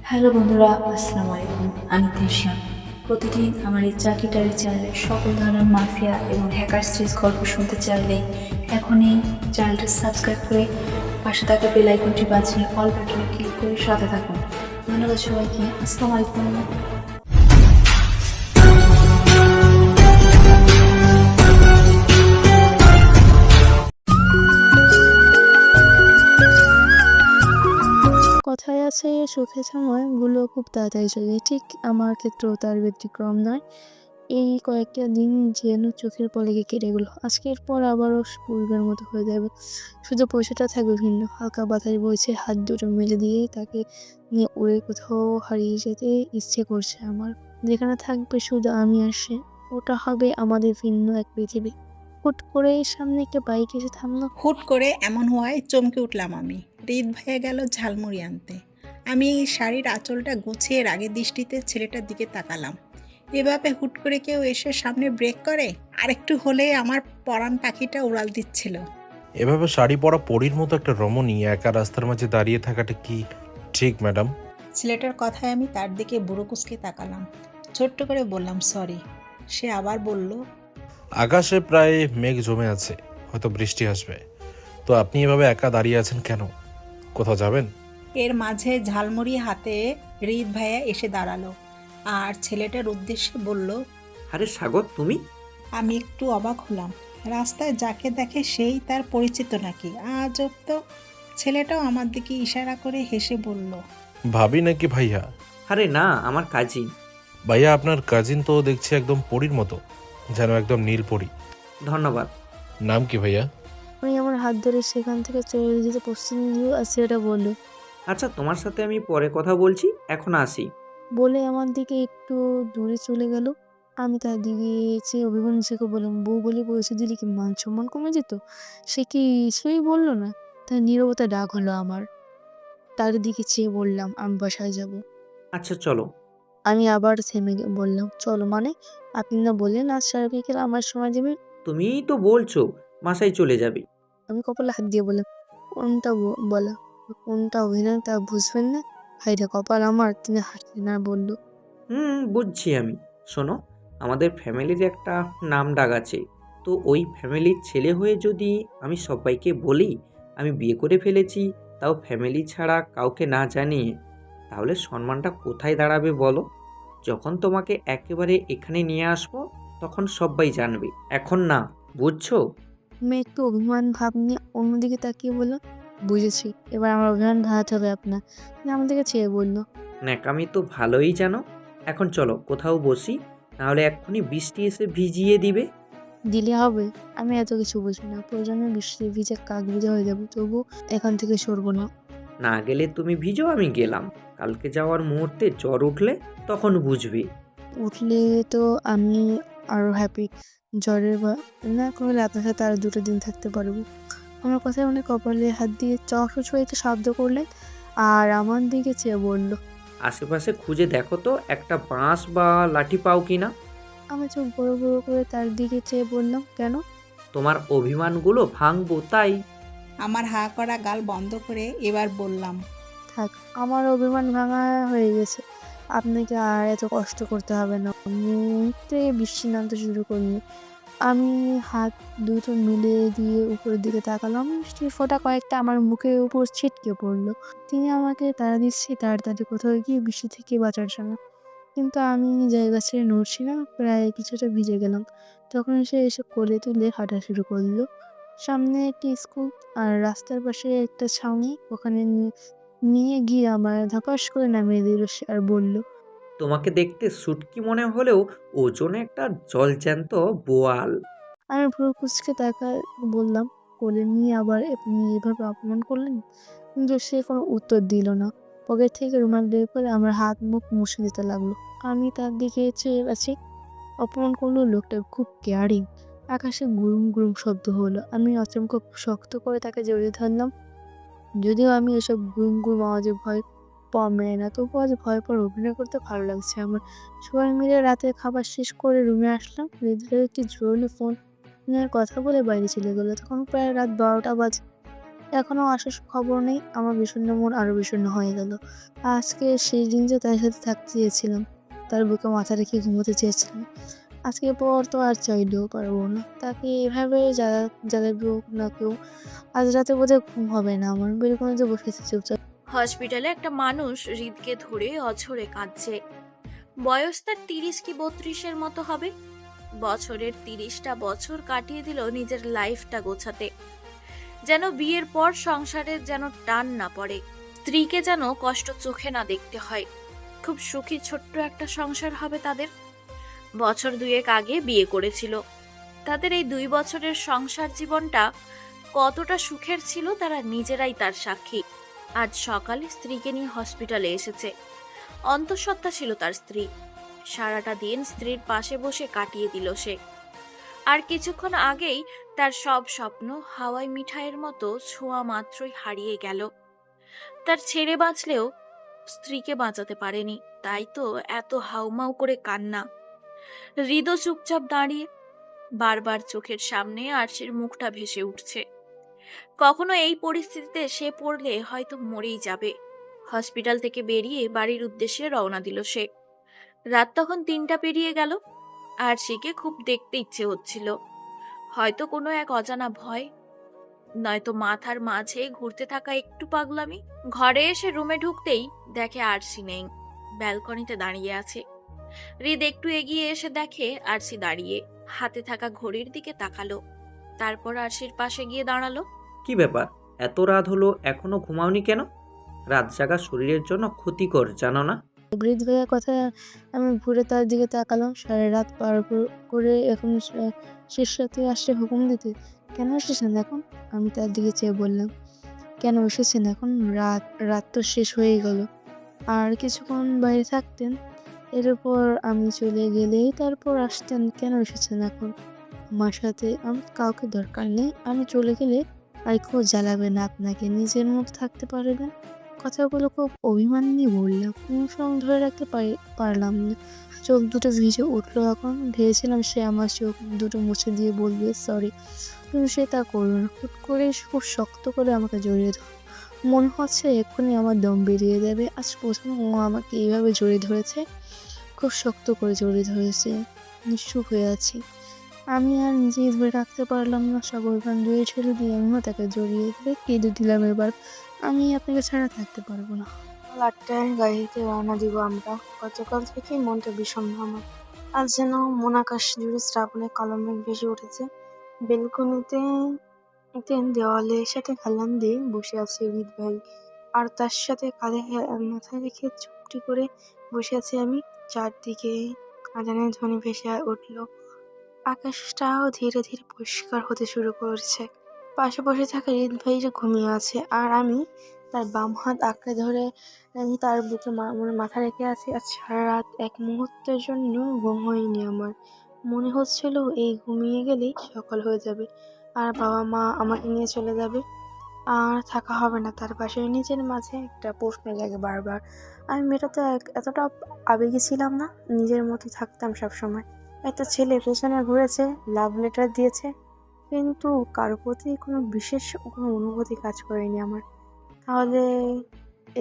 Hello বন্ধুরা, আসসালামু আলাইকুম। আমি তৃষা। প্রতিদিন আমার এই চাকিটারি চ্যানেলে সকল ধরনের মাফিয়া এবং হ্যাকার সিরিজ গল্প শুনতে চাইলে এখনই চ্যানেলটি সাবস্ক্রাইব করে পাশে থাকা বেল আইকনটি বাজিয়ে অল বাটনে ক্লিক করে সাথে থাকুন। ধন্যবাদ সবাইকে। আসসালামু আলাইকুম। কথায় আছে সুখের সময়গুলো খুব তাড়াতাড়ি চলে যায়। ঠিক আমার ক্ষেত্রেও তার ব্যতিক্রম নয়। এই কয়েকটা দিন যেন চোখের পলকে কেটে গেল। আজকের পর আবারও পূর্বের মতো হয়ে যাবে। শুধু পয়সাটা থাকবে ভিন্ন। হালকা বাতাস বইছে, হাত দুটো মেলে দিয়ে তাকে নিয়ে উড়ে কোথাও হারিয়ে যেতে ইচ্ছে করছে আমার। যেখানে থাকবে শুধু আমি আর সে। ওটা হবে আমাদের ভিন্ন এক পৃথিবী। হুট করে সামনে একটা বাইক এসে থামলো। হুট করে এমন হওয়ায় চমকে উঠলাম আমি। হৃদ ভেঙে গেল ঝালমুড়ি আনতে। আমি শাড়ির আঁচলটা গুছিয়ে রাগের দৃষ্টিতে ছেলেটার দিকে তাকালাম। এভাবে হুট করে কেউ এসে সামনে ব্রেক করে? আরেকটু হলেই আমার পরাণ পাখিটা উড়াল দিচ্ছিল। এভাবে শাড়ি পরা পরীর মতো একটা রমণী একা রাস্তার মাঝে দাঁড়িয়ে থাকাটা কি ঠিক ম্যাডাম? ছেলেটার কথায় আমি তার দিকে বুড়ো কুঁচকে তাকালাম। ছোট্ট করে বললাম সরি। সে আবার বলল, আকাশে প্রায় মেঘ জমে আছে, হয়তো বৃষ্টি আসবে। তো আপনি এভাবে একা দাঁড়িয়ে আছেন কেন? কোথাও যাবেন? এর মাঝে ঝালমুড়ি হাতে হৃদ ভাইয়া এসে দাঁড়ালো আর ছেলেটার উদ্দেশ্যে বলল, আরে সাগর, তুমি? আমি একটু অবাক হলাম। রাস্তায় যাকে দেখে সেই তার পরিচিত নাকি? আজব তো। ছেলেটাও আমার দিকে ইশারা করে হেসে বলল, ভাবি নাকি ভাইয়া? আরে না, আমার কাজিন। ভাইয়া আপনার কাজিন তো দেখছি একদম পরীর মতো, যেন একদম নীল পরী। ধন্যবাদ। নাম কি ভাইয়া? আমি আমার হাত ধরে সেখান থেকে চলে যেতে প্রস্তুতি নিল আর ছেলেটা বলল, আচ্ছা, তোমার সাথে আমি পরে কথা বলছি, এখন আসি। বলে আমার দিকে একটু দূরে চলে গেল। আমি তার দিকে চেয়ে অভিমানিকে বললাম, বউ বলে পরিচয় দিলে কি মান সম্মান কমে যেত? সে কি কিছুই বলল না। তার নীরবতা ডাক হলো আমার। তার দিকে চেয়ে বললাম, আমি বাসায় যাব। আচ্ছা চলো। আমি আবার থেমে বললাম, চলো মানে? আপনি না বললেন আজ সারা বিকেল আমার সময় দেবেন? তুমিই তো বলছো বাসায় চলে যাবে। আমি কপালে হাত দিয়ে বললাম, কোনটা বলা, কোনটা অভিনয় তা বুঝবেন না? হায়রে কপাল আমার। তিনি হাসলেন আর বলল, বুঝছি আমি। শোনো, আমাদের ফ্যামিলির একটা নাম ডাক আছে। তো ওই ফ্যামিলির ছেলে হয়ে যদি আমি সবাইকে বলি আমি বিয়ে করে ফেলেছি, তাও ফ্যামিলি ছাড়া কাউকে না জানিয়ে, তাহলে সম্মানটা কোথায় দাঁড়াবে বলো? যখন তোমাকে একেবারে এখানে নিয়ে আসবো তখন সবাই জানবে, এখন না। বুঝছো? মেয়ে একটু অভিমান ভাব নিয়ে অন্যদিকে তাকিয়ে বলল, বুঝেছি, এবার আমার অভিমান ভাড়াতে হবে আপনার। তিনি আমার দিকে চেয়ে বলল, ন্যাকামি তো ভালোই জানো। এখন চলো কোথাও বসি, নাহলে এক্ষুনি বৃষ্টি এসে ভিজিয়ে দিবে। দিলে হবে? আমি এত কিছু বুঝি না। প্রয়োজনে বৃষ্টি ভিজে কাক ভিজে হয়ে যাবো, তবু এখান থেকে সরবো না। না গেলে তুমি ভিজো, আমি গেলাম। কালকে যাওয়ার মুহূর্তে জ্বর উঠলে তখন বুঝবে। উঠলে তো আমি আরো হ্যাপি। জ্বরের না কমলে আপনার সাথে আরো 2টা দিন থাকতে পারবো। আমার কথায় উনি কপালে হাত দিয়ে চশড়ে শব্দ করলেন আর আমার দিকে চেয়ে বলল, আশেপাশে খুঁজে দেখো তো একটা বাঁশ বা লাঠি পাও কিনা। আমি চোখ বড় বড় করে তার দিকে চেয়ে বললাম, কেন? তোমার অভিমানগুলো ভাঙবো তাই। আমার হা করা গাল বন্ধ করে এবার বললাম, থাক, আমার অভিমান ভাঙা হয়ে গেছে। আপনাকে আর এত কষ্ট করতে হবে না। মুহূর্তে বৃষ্টি নামতে শুরু করলো। আমি হাত দুটো মিলে দিয়ে উপরের দিকে তাকালাম। বৃষ্টির ফোঁটা কয়েকটা আমার মুখের উপর ছিটকে পড়লো। তিনি আমাকে তাড়া দিচ্ছে তাড়াতাড়ি কোথাও গিয়ে বৃষ্টি থেকে বাঁচার জন্য। কিন্তু আমি জায়গা ছেড়ে নড়ছি না, প্রায় কিছুটা ভিজে গেলাম। তখন সে এসে কোলে তুলে হাঁটা শুরু করলো। সামনে একটি স্কুল আর রাস্তার পাশে একটা ছাউনি, ওখানে নিয়ে গিয়ে আমার ধপাস করে নামিয়ে দিল সে আর বলল, তোমাকে দেখতে শুটকি মনে হলেও ওজনে একটা জলজ্যান্ত বোয়াল। আমি ভ্রু কুঁচকে তাকায় বললাম, কোলে নিয়ে আবার আপনি এভাবে অপমান করলেন? কিন্তু সে কোনো উত্তর দিল না। পকেট থেকে রুমাল বের করে আমার হাত মুখ মুছে দিতে লাগলো। আমি তার দিকে চেয়ে আছি। অপমান করলো লোকটা খুব কেয়ারিং। আকাশে গুরুম গুরুম শব্দ হলো। আমি আচমকা শক্ত করে তাকে জড়িয়ে ধরলাম। যদিও আমি এসব গুম গুম আওয়াজে ভয় পাওয়া মেনে না, তবুও আজ ভয় পাওয়ার অভিনয় করতে ভালো লাগছে আমার। সবাই মিলে রাতে খাবার শেষ করে রুমে আসলাম। হৃদয়ের একটি জরুরি ফোন কথা বলে বাইরে চলে গেল। তখন প্রায় রাত 12টা বাজে। এখনও আসার খবর নেই। আমার বিষণ্ণ মন আরো বিষণ্ণ হয়ে গেল। আজকে সেই দিন যে তার সাথে থাকতে চেয়েছিলাম, তার বুকে মাথা রেখে ঘুমোতে চেয়েছিলাম, আজকে পর তো আর চাইলেও পারবো না। তাকে এভাবে জ্বালাবো না কেউ। আজ রাতে বোধহয় ঘুম হবে না আমার। বেলকনিতে বসে আছি চুপচাপ। হসপিটালে একটা মানুষ হৃদকে ধরে অঝরে কাঁদছে। বয়স তার 30 কি 32-এর মতো হবে। বছরের 30টা বছর কাটিয়ে দিল নিজের লাইফটা গোছাতে, যেন বিয়ের পর সংসারের যেন টান না পড়ে, স্ত্রীকে যেন কষ্ট চোখে না দেখতে হয়। খুব সুখী ছোট্ট একটা সংসার হবে তাদের। বছর দুয়েক আগে বিয়ে করেছিল। তাদের এই 2 বছরের সংসার জীবনটা কতটা সুখের ছিল তারা নিজেরাই তার সাক্ষী। আজ সকালে স্ত্রীকে নিয়ে হসপিটালে এসেছে। অন্তঃসত্ত্বা ছিল তার স্ত্রী। সারাটা দিন স্ত্রীর পাশে বসে কাটিয়ে দিল সে। আর কিছুক্ষণ আগেই তার সব স্বপ্ন হাওয়াই মিঠাইয়ের মতো ছোঁয়া মাত্রই হারিয়ে গেল। তার ছেড়ে বাঁচলেও স্ত্রীকে বাঁচাতে পারেনি, তাই তো এত হাউমাউ করে কান্না। হৃদয় চুপচাপ দাঁড়িয়ে, বারবার চোখের সামনে আরশির মুখটা ভেসে উঠছে। কখনো এই পরিস্থিতিতে সে পড়লে হয়তো মরেই যাবে। হসপিটাল থেকে বেরিয়ে বাড়ির উদ্দেশ্যে রওনা দিল সে। রাত তখন 3টা পেরিয়ে গেল। আরশিকে খুব দেখতে ইচ্ছে হচ্ছিল। হয়তো কোনো এক অজানা ভয়, নয়তো মাথার মাঝে ঘুরতে থাকা একটু পাগলামি। ঘরে এসে রুমে ঢুকতেই দেখে আরশি নেই, ব্যালকনিতে দাঁড়িয়ে আছে। হৃদ একটু এগিয়ে এসে দেখে আরশি দাঁড়িয়ে, হাতে থাকা ঘড়ির দিকে তাকালো। তারপর আরশির পাশে গিয়ে দাঁড়ালো। কি ব্যাপার, এত রাত হলো এখনো ঘুমাওনি কেন? রাত জাগা শরীরের জন্য ক্ষতিকর, জানো না? বৃদ্ধ ভাইয়ার কথা আমি ঘুরে তার দিকে তাকালাম। সারা রাত পার করে এখন শেষ রাতে আসছে হুকুম দিতে। কেন এসেছেন এখন? আমি তার দিকে চেয়ে বললাম, কেন এসেছেন এখন? রাত রাত তো শেষ হয়েই গেল। আর কিছুক্ষণ বাইরে থাকতেন। এর উপর আমি চলে গেলেই তারপর আসতেন। কেন এসেছেন এখন আমার সাথে? আমার কাউকে দরকার নেই। আমি চলে গেলে আর কেউ জ্বালাবে না আপনাকে। নিজের মতো থাকতে পারবেন। কথাগুলো খুব অভিমান নিয়ে বললাম। কোনো সময় ধরে রাখতে পারলাম না। চোখ দুটো ভিজে উঠলো এখন। ভেবেছিলাম সে আমার চোখ দুটো মুছে দিয়ে বলবে সরি, কিন্তু সে তা করলো না। হুট করে খুব শক্ত করে আমাকে জড়িয়ে ধরল। মনে হচ্ছে এক্ষুনি আমার দম বেরিয়ে যাবে। আজ প্রথম ও আমাকে এইভাবে জড়িয়ে ধরেছে। খুব শক্ত করে জড়িয়ে ধরেছে। নিশ্চুপ হয়ে আছি। আমি আর নিজেই ধরে রাখতে পারলাম না। সব অভিমান জড়িয়ে ছেড়ে দিয়ে আমিও তাকে জড়িয়ে ধরে কেঁদে দিলাম এবার। আমি আপনাকে ছাড়া থাকতে পারবো না। সকাল 8টায় গাড়িতে রওনা দিব আমরা। গতকাল থেকেই মনটা বিষণ্ণ আমার। আজ যেন মন আকাশ জুড়ে শ্রাবণের কালো মেঘ ভেসে উঠেছে। বেলকনিতে দেওয়ালের সাথে হেলান দিয়ে বসে আছে হৃদ ভাই, আর তার সাথে কাঁধে মাথা রেখে চুপটি করে বসে আছি আমি। চারদিকে আজানের ধ্বনি ভেসে উঠল। আকাশটাও ধীরে ধীরে পরিষ্কার হতে শুরু করেছে। পাশে বসে থাকা হৃদ ভাই যে ঘুমিয়ে আছে, আর আমি তার বাম হাত আঁকড়ে ধরে তার বুকে মাথা রেখে আছি। আজ সারা রাত এক মুহূর্তের জন্য ঘুম হয়নি আমার। মনে হচ্ছিল এই ঘুমিয়ে গেলেই সকাল হয়ে যাবে, আর বাবা মা আমাকে নিয়ে চলে যাবে, আর থাকা হবে না তার পাশে। নিজের মাঝে একটা প্রশ্ন লাগে বারবার, আমি মেয়েটা তো এতটা আবেগী ছিলাম না? নিজের মতো থাকতাম সবসময়। একটা ছেলে পেছনে ঘুরেছে, লাভ লেটার দিয়েছে, কিন্তু কারো প্রতি কোনো বিশেষ কোনো অনুভূতি কাজ করেনি আমার। তাহলে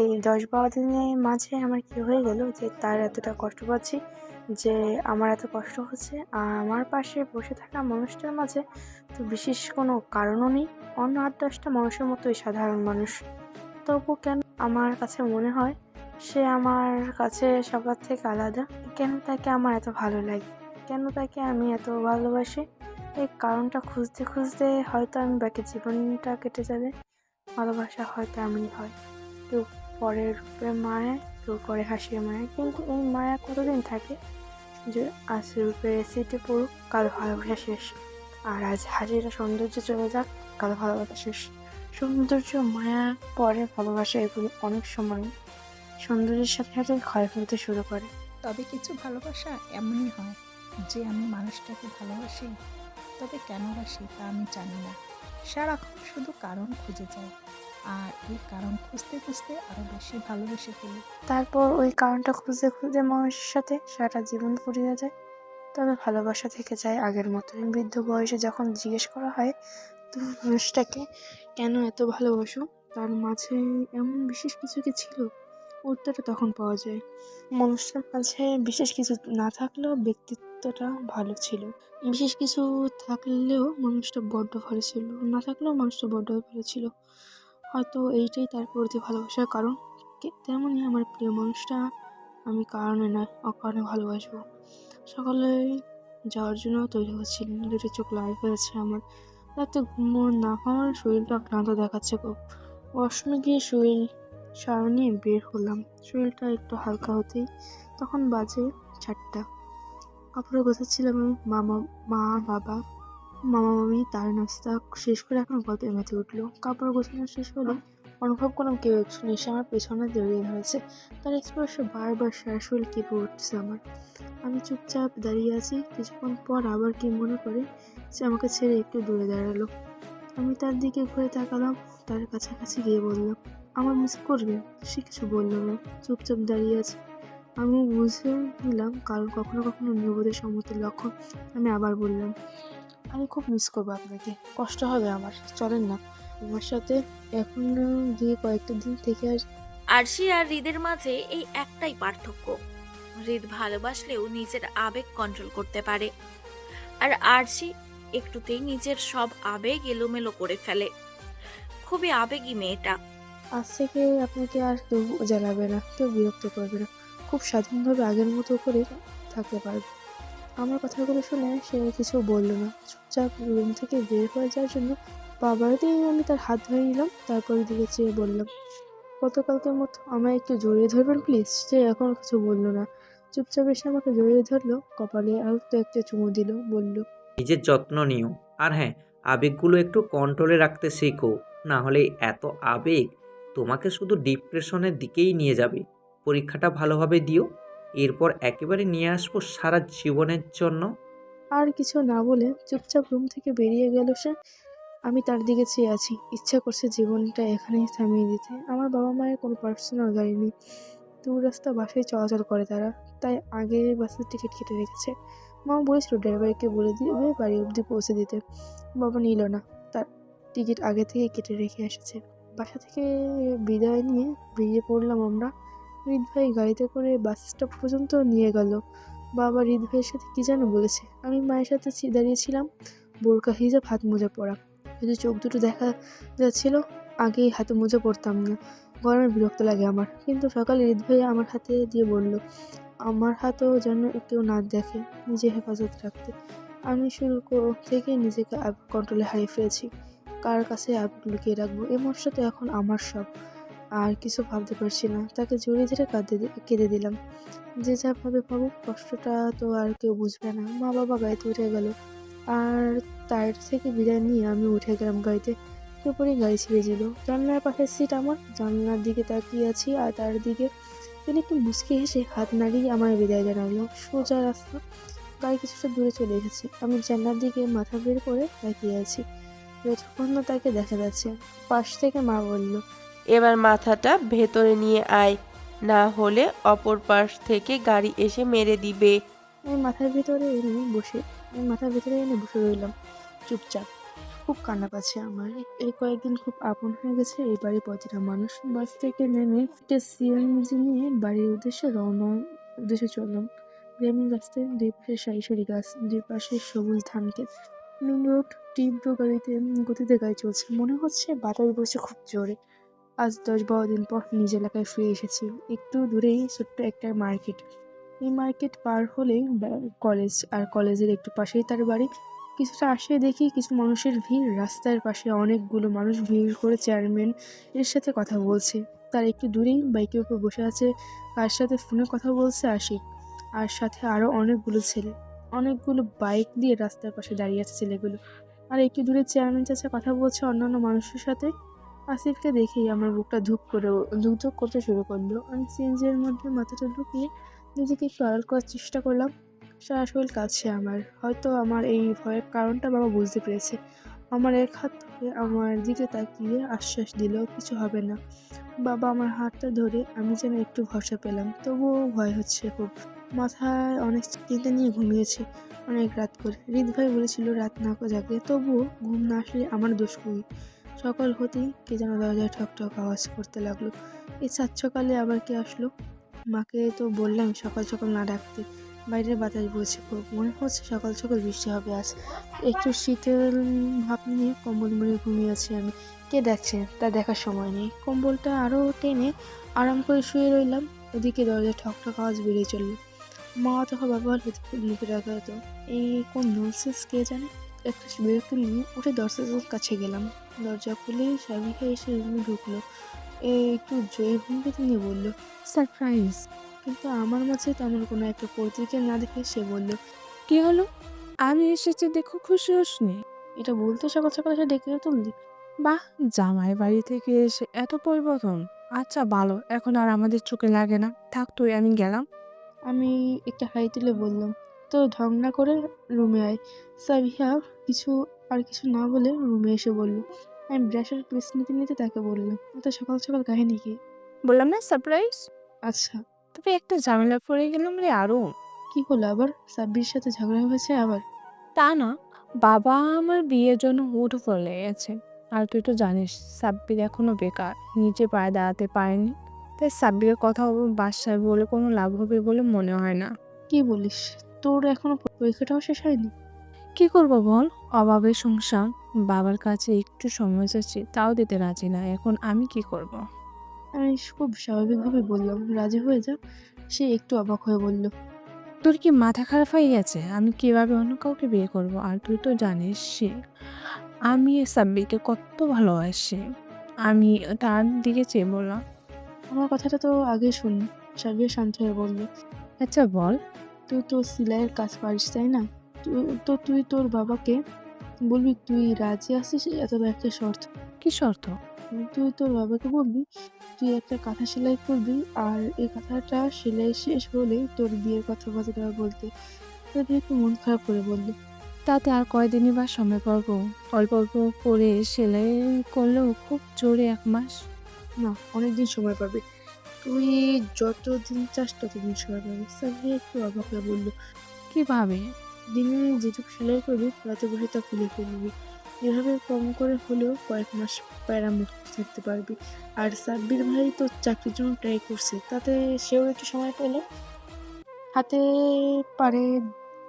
এই 10-12 দিনের মাঝে আমার কি হয়ে গেল যে তার এতটা কষ্ট পাচ্ছি, যে আমার এত কষ্ট হচ্ছে, আর আমার পাশে বসে থাকা মানুষটার মাঝে তো বিশেষ কোনো কারণও নেই। অন্য 8-10টা মানুষের মতোই সাধারণ মানুষ। তবু কেন আমার কাছে মনে হয় সে আমার কাছে সবার থেকে আলাদা? কেন তাকে আমার এত ভালো লাগে? কেন তাকে আমি এত ভালোবাসি? এই কারণটা খুঁজতে খুঁজতে হয়তো আমি বাকি জীবনটা কেটে যাবে। ভালোবাসা হয়তো এমনই হয়, কেউ পরের রূপে মায়া, কেউ করে হাসির মায়া, কিন্তু এই মায়া কতদিন থাকে? যে আজ রূপের সিটে পড়ুক, কাল ভালোবাসা শেষ। আর আজ হাসিটা সৌন্দর্য চলে যাক, কাল ভালোবাসা শেষ। সৌন্দর্য মায়া পরে, ভালোবাসা এগুলো অনেক সময় সৌন্দর্যের সাথে সাথে ক্ষয় ফেলতে শুরু করে। তবে কিছু ভালোবাসা এমনই হয় যে আমি মানুষটাকে ভালোবাসি, তবে কেন বাসি তা আমি জানি না। সারাক্ষণ শুধু কারণ খুঁজে যাই, আর এই কারণ খুঁজতে খুঁজতে আরো বেশি ভালোবেসে ফেলি। তারপর ওই কারণটা খুঁজে খুঁজে মানুষের সাথে সারাটা জীবন ফুরিয়ে যায়, তবে ভালোবাসা থেকে যায় আগের মতোই। বৃদ্ধ বয়সে যখন জিজ্ঞেস করা হয় তুমি মানুষটাকে কেন এত ভালোবাসো? তার মাঝে এমন বিশেষ কিছু কি ছিল? উত্তরটা তখন পাওয়া যায়। মানুষটার কাছে বিশেষ কিছু না থাকলেও ব্যক্তিত্বটা ভালো ছিল। বিশেষ কিছু থাকলেও মানুষটা বড্ড ভালো ছিল। না থাকলেও মানুষটা বড্ড ভালো ছিল। হয়তো এইটাই তার প্রতি ভালোবাসার কারণ। তেমনই আমার প্রিয় মানুষটা আমি কারণে নয় অকারণে ভালোবাসবো। সকালে যাওয়ার জন্য তৈরি হচ্ছিলাম, দুটো চোখ লাল হয়েছে আমার। রাতে ঘুমো না হওয়ার শরীরটা ক্লান্ত দেখাচ্ছে খুব। ওয়াশরুমে গিয়ে শরীর সারা নিয়ে বের হলাম। শরীরটা একটু হালকা হতেই তখন বাজে 4টা। কাপড়ে গোছাচ্ছিলাম আমি। মা বাবা মামা-মামি তার নাস্তা শেষ করে এখন গল্পে মেতে উঠলো। কাপড় গোছানো শেষ হলে অনুভব করলাম কেউ একজন এসে আমার পেছনে জড়িয়ে ধরেছে। তার স্পর্শে বারবার সারা শরীর কেঁপে উঠছে আমার। আমি চুপচাপ দাঁড়িয়ে আছি। কিছুক্ষণ পর আবার কি মনে করে সে আমাকে ছেড়ে একটু দূরে দাঁড়ালো। আমি তার দিকে ঘুরে তাকালাম। তার কাছাকাছি গিয়ে বললাম, আমার মিস করবে? সে কিছু বলল না, চুপচাপ দাঁড়িয়ে আছে। আমি বুঝে নিলাম কারণ কখনো কখনো নির্বোধের সম্মতির লক্ষণ। আমি আবার বললাম, আমি খুব মিস করবো আপনাকে। কষ্ট হবে আমার, চলেন না আমার সাথে এখন গিয়ে কয়েকটা দিন থেকে আর। আরশি আর হৃদের মাঝে এই একটাই পার্থক্য, হৃদ ভালোবাসলেও নিজের আবেগ কন্ট্রোল করতে পারে, আর আরশি একটুতেই নিজের সব আবেগ এলোমেলো করে ফেলে। খুবই আবেগী মেয়েটা। আজ থেকে আপনাকে আর কেউ জ্বালাবে না, কেউ বিরক্ত করবে না। খুব স্বাধীনভাবে আগের মতো করে থাকতে পারবে। আমার কথাগুলো শুনে সে কিছু বলল না। চুপচাপ রুম থেকে বের হয়ে যাওয়ার জন্য বাবাতেই আমি তার হাত ধরে নিলাম। তারপর দিকে চেয়ে বললাম, গতকালকের মতো আমায় একটু জড়িয়ে ধরবেন প্লিজ? সে এখনো কিছু বলল না। চুপচাপ এসে আমাকে জড়িয়ে ধরলো, কপালে আলতো একটা চুমু দিল, বলল, নিজের যত্ন নিও। আর হ্যাঁ, আবেগগুলো একটু কন্ট্রোলে রাখতে শেখো, না হলে এত আবেগ তোমাকে শুধু ডিপ্রেশনের দিকেই নিয়ে যাবে। পরীক্ষাটা ভালোভাবে দিও, এরপর একেবারে নিয়ে আসবো সারা জীবনের জন্য। আর কিছু না বলে চুপচাপ রুম থেকে বেরিয়ে গেল সে। আমি তার দিকে চেয়ে আছি। ইচ্ছা করছে জীবনটা এখানেই থামিয়ে দিতে। আমার বাবা মায়ের কোনো পার্সোনাল গাড়ি নেই। দূর রাস্তা বাসায় চলাচল করে তারা, তাই আগে বাসের টিকিট কেটে রেখেছে। মা বলেছিল ড্রাইভারকে বলে দিবে বাড়ি অবধি পৌঁছে দিতে। বাবা নিল না, তার টিকিট আগে থেকে কেটে রেখে এসেছে। বাসা থেকে বিদায় নিয়ে বেরিয়ে পড়লাম আমরা। হৃদ ভাই গাড়িতে করে বাস স্টপ পর্যন্ত নিয়ে গেল। বাবা হৃদ ভাইয়ের সাথে কী যেন বলেছে। আমি মায়ের সাথে দাঁড়িয়েছিলাম, বোরকা হিজাব হাত মোজা পরা। শুধু চোখ দুটো দেখা যাচ্ছিল। আগে হাতে মোজা পরতাম না, গরমে বিরক্ত লাগে আমার। কিন্তু সকালে হৃদ ভাই আমার হাতে দিয়ে বলল, আমার হাতও যেন কেউ না দেখে, নিজে হেফাজত রাখতে। আমি শুরু থেকে নিজেকে আবেগ কন্ট্রোলে হারিয়ে ফেলেছি। কার কাছে আবেগ লুকিয়ে রাখবো? এই মানুষটা তো এখন আমার সব। আর কিছু ভাবতে পারছি না। তাকে জড়িয়ে ধরে কেঁদে দিলাম। যে যা ভাবে ভাবুক, কষ্টটা তো আর কেউ বুঝবে না। মা বাবা গাড়িতে উঠে গেল, আর তার থেকে বিদায় নিয়ে আমি উঠে গেলাম গাড়িতে। এরপরেই গাড়ি ছেড়ে দিল। জানলার পাশের সিট আমার। জানলার দিকে তাকিয়ে আছি আর তার দিকে। তিনি একটু মুচকি হেসে হাত নাড়িয়ে আমায় বিদায় জানালো। সোজা রাস্তা। গাড়ি কিছুটা দূরে চলে এসেছে। আমি জানলার দিকে মাথা বের করে তাকিয়ে আছি। যতক্ষণ না তাকে দেখা যাচ্ছে। পাশ থেকে মা বলল, এবার মাথাটা ভেতরে নিয়ে আয়, না হলে অপর পাশ থেকে গাড়ি এসে মেরে দিবে। আমি মাথার ভেতরে এনে বসে রইলাম চুপচাপ। খুব কান্না পাচ্ছে আমার। এই কয়েকদিন খুব আপন হয়ে গেছে এই বাড়ির প্রতিটা মানুষ। বাস থেকে নেমে একটা সিএনজি নিয়ে বাড়ির উদ্দেশ্যে চললাম। গ্রামীণ রাস্তায় দুই পাশে সারি সারি গাছ, দুই পাশে সবুজ ধান ক্ষেত। মেন রোড, তীব্র গতিতে গাড়ি চলছে। মনে হচ্ছে বাতাস বইছে খুব জোরে। আজ 10-12 দিন পর নিজ এলাকায় ফিরে এসেছি। একটু দূরেই ছোট্ট একটা মার্কেট। এই মার্কেট পার হলেই কলেজ, আর কলেজের একটু পাশেই তার বাড়ি। কিছুটা আসে দেখি কিছু মানুষের ভিড়। রাস্তার পাশে অনেকগুলো মানুষ ভিড় করে চেয়ারম্যান এর সাথে কথা বলছে। তার একটু দূরেই বাইকের উপর বসে আছে, কার সাথে ফোনে কথা বলছে আশিক। আর সাথে আরও অনেকগুলো ছেলে। অনেকগুলো বাইক দিয়ে রাস্তার পাশে দাঁড়িয়ে আছে ছেলেগুলো। আর একটু দূরে চেয়ারম্যান চাচা কথা বলছে অন্যান্য মানুষের সাথে। আসিফকে দেখেই আমার বুকটা ধুক করতে শুরু করলো। আমি সিএনজির মধ্যে মাথাটা ঢুকিয়ে নিজেকে একটু আড়াল করার চেষ্টা করলাম। সারা শরীর কাঁপছে আমার। হয়তো আমার এই ভয়ের কারণটা বাবা বুঝতে পেরেছে। আমার এক হাত ধরে আমার দিকে তাকিয়ে আশ্বাস দিল কিছু হবে না। বাবা আমার হাতটা ধরে আমি যেন একটু ভরসা পেলাম, তবুও ভয় হচ্ছে খুব। মাথায় অনেক চিন্তা নিয়ে ঘুমিয়েছি অনেক রাত করে। হৃদ ভাই বলেছিল রাত না জাগলে, তবুও ঘুম না আসলে আমার দোষ কই? সকাল হতেই কে যেন দরজায় ঠক ঠক আওয়াজ করতে লাগলো। এই সাত সকালে আবার কে আসলো? মাকে তো বললাম সকাল সকাল না ডাকতে। বাইরের বাতাস বইছে খুব, মনে হচ্ছে সকাল সকাল বৃষ্টি হবে আজ। একটু শীতল ভাব নিয়ে কম্বল মুড়ে ঘুমিয়ে আছি আমি। কে ডাকছে তা দেখার সময় নেই। কম্বলটা আরো টেনে আরাম করে শুয়ে রইলাম। ওদিকে দরজায় ঠক ঠক আওয়াজ বেড়ে চলল। মা অথবা বাবা হলে মুখে রাখা হতো। এই কোন ননসেন্স কে জানে। একটা বিরক্তি নিয়ে উঠে দরজার কাছে গেলাম। দরজা খুলে স্বামীকে এসে রুমে ঢুকলো। একটু জয়ী ভঙ্গিতে নিয়ে বলল, সারপ্রাইজ। কিন্তু আমার মাঝে তেমন কোনো একটা প্রতিক্রিয়া না দেখে সে বলল, কি হলো? আমি এসেছি দেখো খুশি হসনি? এটা বলতে সকাল সকাল এসে ডেকে তুললি? বাহ, জামাই বাড়ি থেকে এসে এত পরিবর্তন। আচ্ছা ভালো, এখন আর আমাদের চোখে লাগে না। থাক তুই, আমি গেলাম। আমি একটা হাই তুলে বললাম, তো ঢং না করে রুমে আয়। সাবিহা কিছু না বলে রুমে এসে বলল। আমি ব্রাশের পেস্ট নিতে নিতে তাকে বললাম, এত সকাল সকাল কাহিনী কি? বললাম না সারপ্রাইজ। আচ্ছা, তবে একটা ঝামেলা পড়ে গেলাম রে আরো। কি হলো আবার? সাব্বির সাথে ঝগড়া হয়েছে আবার? তা না, বাবা আমার বিয়ের জন্য হুড়োহুড়ি লেগেছে। আর তুই তো জানিস সাব্বির এখনো বেকার, নিজে পায়ে দাঁড়াতে পারেনি। তাই সাব্বিরের কথা বাসায় বলে কোনো লাভ হবে বলে মনে হয় না। কি বলিস? তোর এখনো পরীক্ষাটাও শেষ হয়নি? কি করবো বল, অভাবের সংসার। বাবার কাছে একটু সময় চাচ্ছি, তাও দিতে রাজি না। এখন আমি কি করব? আমি খুব স্বাভাবিকভাবে বললাম, রাজি হয়ে যা। সে একটু অবাক হয়ে বলল, তোর কি মাথা খারাপ হয়ে গেছে? আমি কিভাবে অন্য কাউকে বিয়ে করব? আর তুই তো জানিস আমি সাব্বিরকে কত ভালোবাসি। আমি তার দিকে চেয়ে বললাম, আমার কথাটা তো আগে শুন। সাবিয়া শান্ত হয়ে বলল, আচ্ছা বল। তুই তো সেলাইয়ের কাজ পারিস তাই না? তুই তোর বাবাকে বলবি তুই রাজি আছিস, এত একটা শর্ত। কি শর্ত? তুই তোর বাবাকে বলবি তুই একটা কাঁথা সেলাই করবি, আর এই কাঁথাটা সেলাই শেষ হলেই তোর বিয়ের কথাবার্তা বলতে। তবে একটু মন খারাপ করে বলল, তাতে আর কয়দিনই বা সময় পাবো? অল্প অল্প করে সেলাই করলেও খুব জোরে 1 মাস। না, অনেকদিন সময় পাবে। তুই যতদিন চাস ততদিন সময় পাবি। সাবিয়া একটু অবাক হয়ে বলল, কিভাবে? দিনে যেটুকু সেলাই করবি রাতে বসে তা খুলে ফেলবি। এভাবে কম করে হলেও কয়েক মাস প্যারামুক্ত থাকতে পারবি। আর সাব্বির ভাই তো চাকরির জন্য ট্রাই করছে, তাতে সেও একটু সময় পেল। হাতে পারে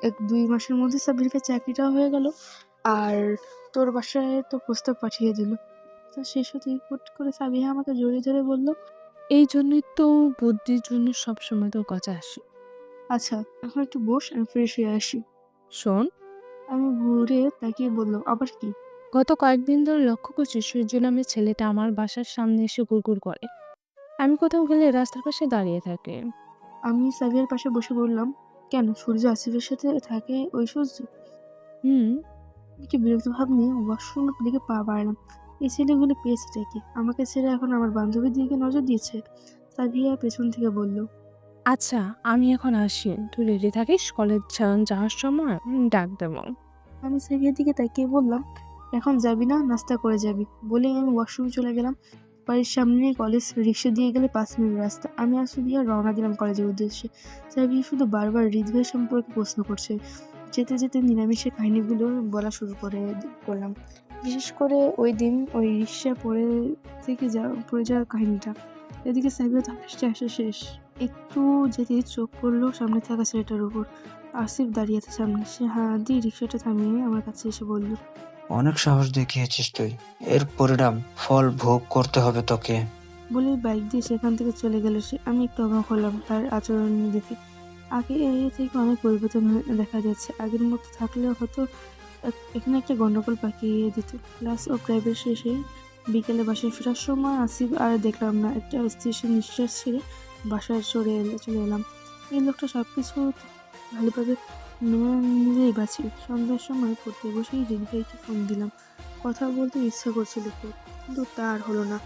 1-2 মাসের মধ্যে সাব্বিরকে চাকরিটাও হয়ে গেল। আর তোর বাসায় তো প্রস্তাব পাঠিয়ে দিল। তা শেষ হতেই হুট করে সাবিহা আমাকে জড়িয়ে ধরে বলল, এই জন্যই তো বুদ্ধির জন্য সবসময় তোর কাছে আসি। আচ্ছা এখন একটু বস, আমি ফ্রেশ হয়ে আসি। শোন, আমি ঘুরে তাকিয়ে বললাম, আবার কি? গত কয়েকদিন ধরে লক্ষ্য করছি সূর্য নামের ছেলেটা আমার বাসার সামনে এসে গুড়গুড় করে। আমি কোথাও গেলে রাস্তার পাশে দাঁড়িয়ে থাকে। আমি সাবিয়ার পাশে বসে বললাম, কেন সূর্য আসিফের সাথে থাকে ওই সূর্য? হুম। একটু বিরক্ত ভাব নিয়ে ওয়াশরুমের দিকে পা বাড়ালাম। এই ছেলেগুলো পেয়েছেটা কি? আমাকে ছেড়ে এখন আমার বান্ধবীর দিকে নজর দিয়েছে। সাবিয়া পেছন থেকে বলল, আচ্ছা আমি এখন আসি, তুই রেডি থাকিস, কলেজ যাওয়ার সময় ডাক দেবো। আমি সাবিয়ার দিকে তাকিয়ে বললাম, এখন যাবি না, নাস্তা করে যাবি? বলেই আমি ওয়াশরুমে চলে গেলাম। বাড়ির সামনে কলেজ, রিক্সা দিয়ে গেলে 5 মিনিট রাস্তা। আমি আর সাবিয়া রওনা দিলাম কলেজের উদ্দেশ্যে। সাবিয়া শুধু বারবার হৃদয় সম্পর্কে প্রশ্ন করছে। যেতে যেতে নিরামিষের কাহিনীগুলো বলা শুরু করলাম। বিশেষ করে ওই দিন ওই রিক্সা পড়ে যাওয়ার কাহিনীটা। এদিকে সাবিয়া তো হাসতে হাসতে শেষ। একটু যেতে চোখ পড়লো সামনে থাকা ছেলেটার উপর। আসিফ দাঁড়িয়ে আছে সামনে। সে হাত দিয়ে রিক্সাটা থামিয়ে আমার কাছে এসে বলল, অনেক সাহস দেখিয়েছিস তুই। এর পরিণাম ফল ভোগ করতে হবে তোকে। বলে বাইক দিয়ে সেখান থেকে চলে গেল সে। আমি একটু অবাক হলাম তার আচরণ দেখে। আগে থেকে অনেক পরিবর্তন দেখা যাচ্ছে। আগের মতো থাকলেও হয়তো এখানে একটা গন্ডগোল পাকিয়ে দিত। ক্লাস ও প্রাইভেট শেষে বিকেলে বাসায় ফেরার সময় আসিফ আর দেখলাম না। একটা স্থির নিঃশ্বাস ছেড়ে বাসায় চলে এলাম। এই লোকটা সবকিছু ভালোভাবে মেনে নিজেই বাঁচি। সন্ধ্যার সময় পড়তে বসেই হৃদয়কে ফোন দিলাম। কথা বলতে ইচ্ছা করছিল খুব, কিন্তু তার হলো না।